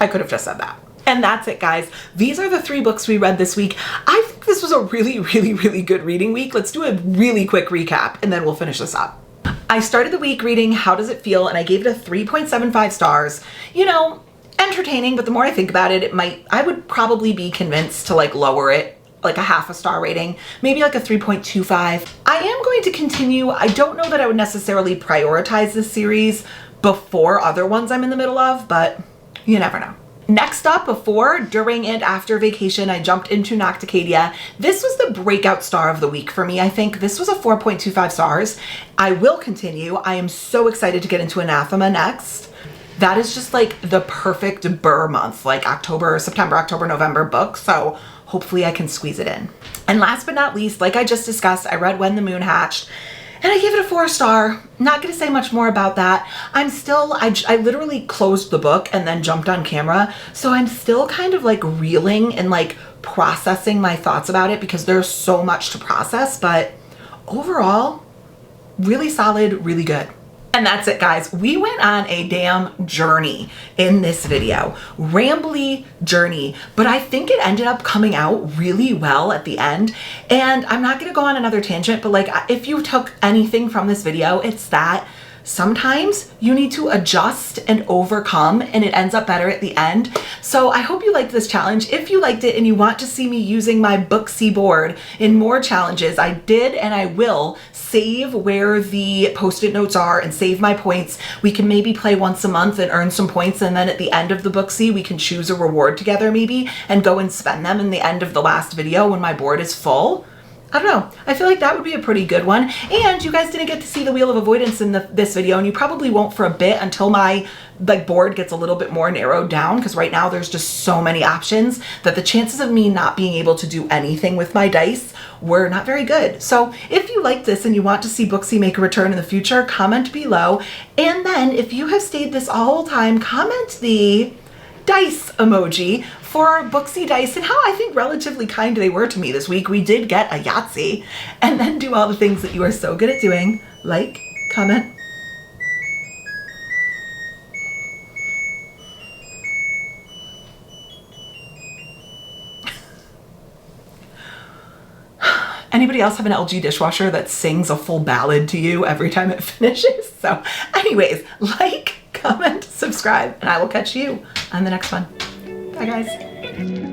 Speaker 1: I could have just said that. And that's it, guys. These are the 3 books we read this week. I think this was a really, really, really good reading week. Let's do a really quick recap and then we'll finish this up. I started the week reading How Does It Feel? And I gave it a 3.75 stars. You know, entertaining, but the more I think about it, I would probably be convinced to like lower it like a half a star rating, maybe like a 3.25. I am going to continue. I don't know that I would necessarily prioritize this series before other ones I'm in the middle of, but you never know. Next up, before, during, and after vacation, I jumped into Nocticadia. This was the breakout star of the week for me, I think. This was a 4.25 stars. I will continue. I am so excited to get into Anathema next. That is just like the perfect burr month, like September, October, November book. So hopefully I can squeeze it in. And last but not least, like I just discussed, I read When the Moon Hatched. And I gave it a 4 star. Not gonna say much more about that. I literally closed the book and then jumped on camera. So I'm still kind of like reeling and like processing my thoughts about it because there's so much to process, but overall, really solid, really good. And that's it, guys. We went on a damn journey in this video. Rambly journey, but I think it ended up coming out really well at the end. And I'm not gonna go on another tangent, but like if you took anything from this video, it's that sometimes you need to adjust and overcome and it ends up better at the end. So I hope you liked this challenge. If you liked it and you want to see me using my Booksy board in more challenges, I did and I will save where the post-it notes are and save my points. We can maybe play once a month and earn some points, and then at the end of the Booksy we can choose a reward together maybe and go and spend them in the end of the last video when my board is full. I don't know. I feel like that would be a pretty good one. And you guys didn't get to see the Wheel of Avoidance in this video, and you probably won't for a bit until my board gets a little bit more narrowed down, because right now there's just so many options that the chances of me not being able to do anything with my dice were not very good. So if you like this and you want to see Booksy make a return in the future, comment below. And then if you have stayed this whole time, comment the dice emoji for Booksy dice and how I think relatively kind they were to me this week. We did get a Yahtzee. And then do all the things that you are so good at doing, like, comment, anybody else have an LG dishwasher that sings a full ballad to you every time it finishes? So anyways, like, comment, subscribe, and I will catch you on the next one. Bye, guys.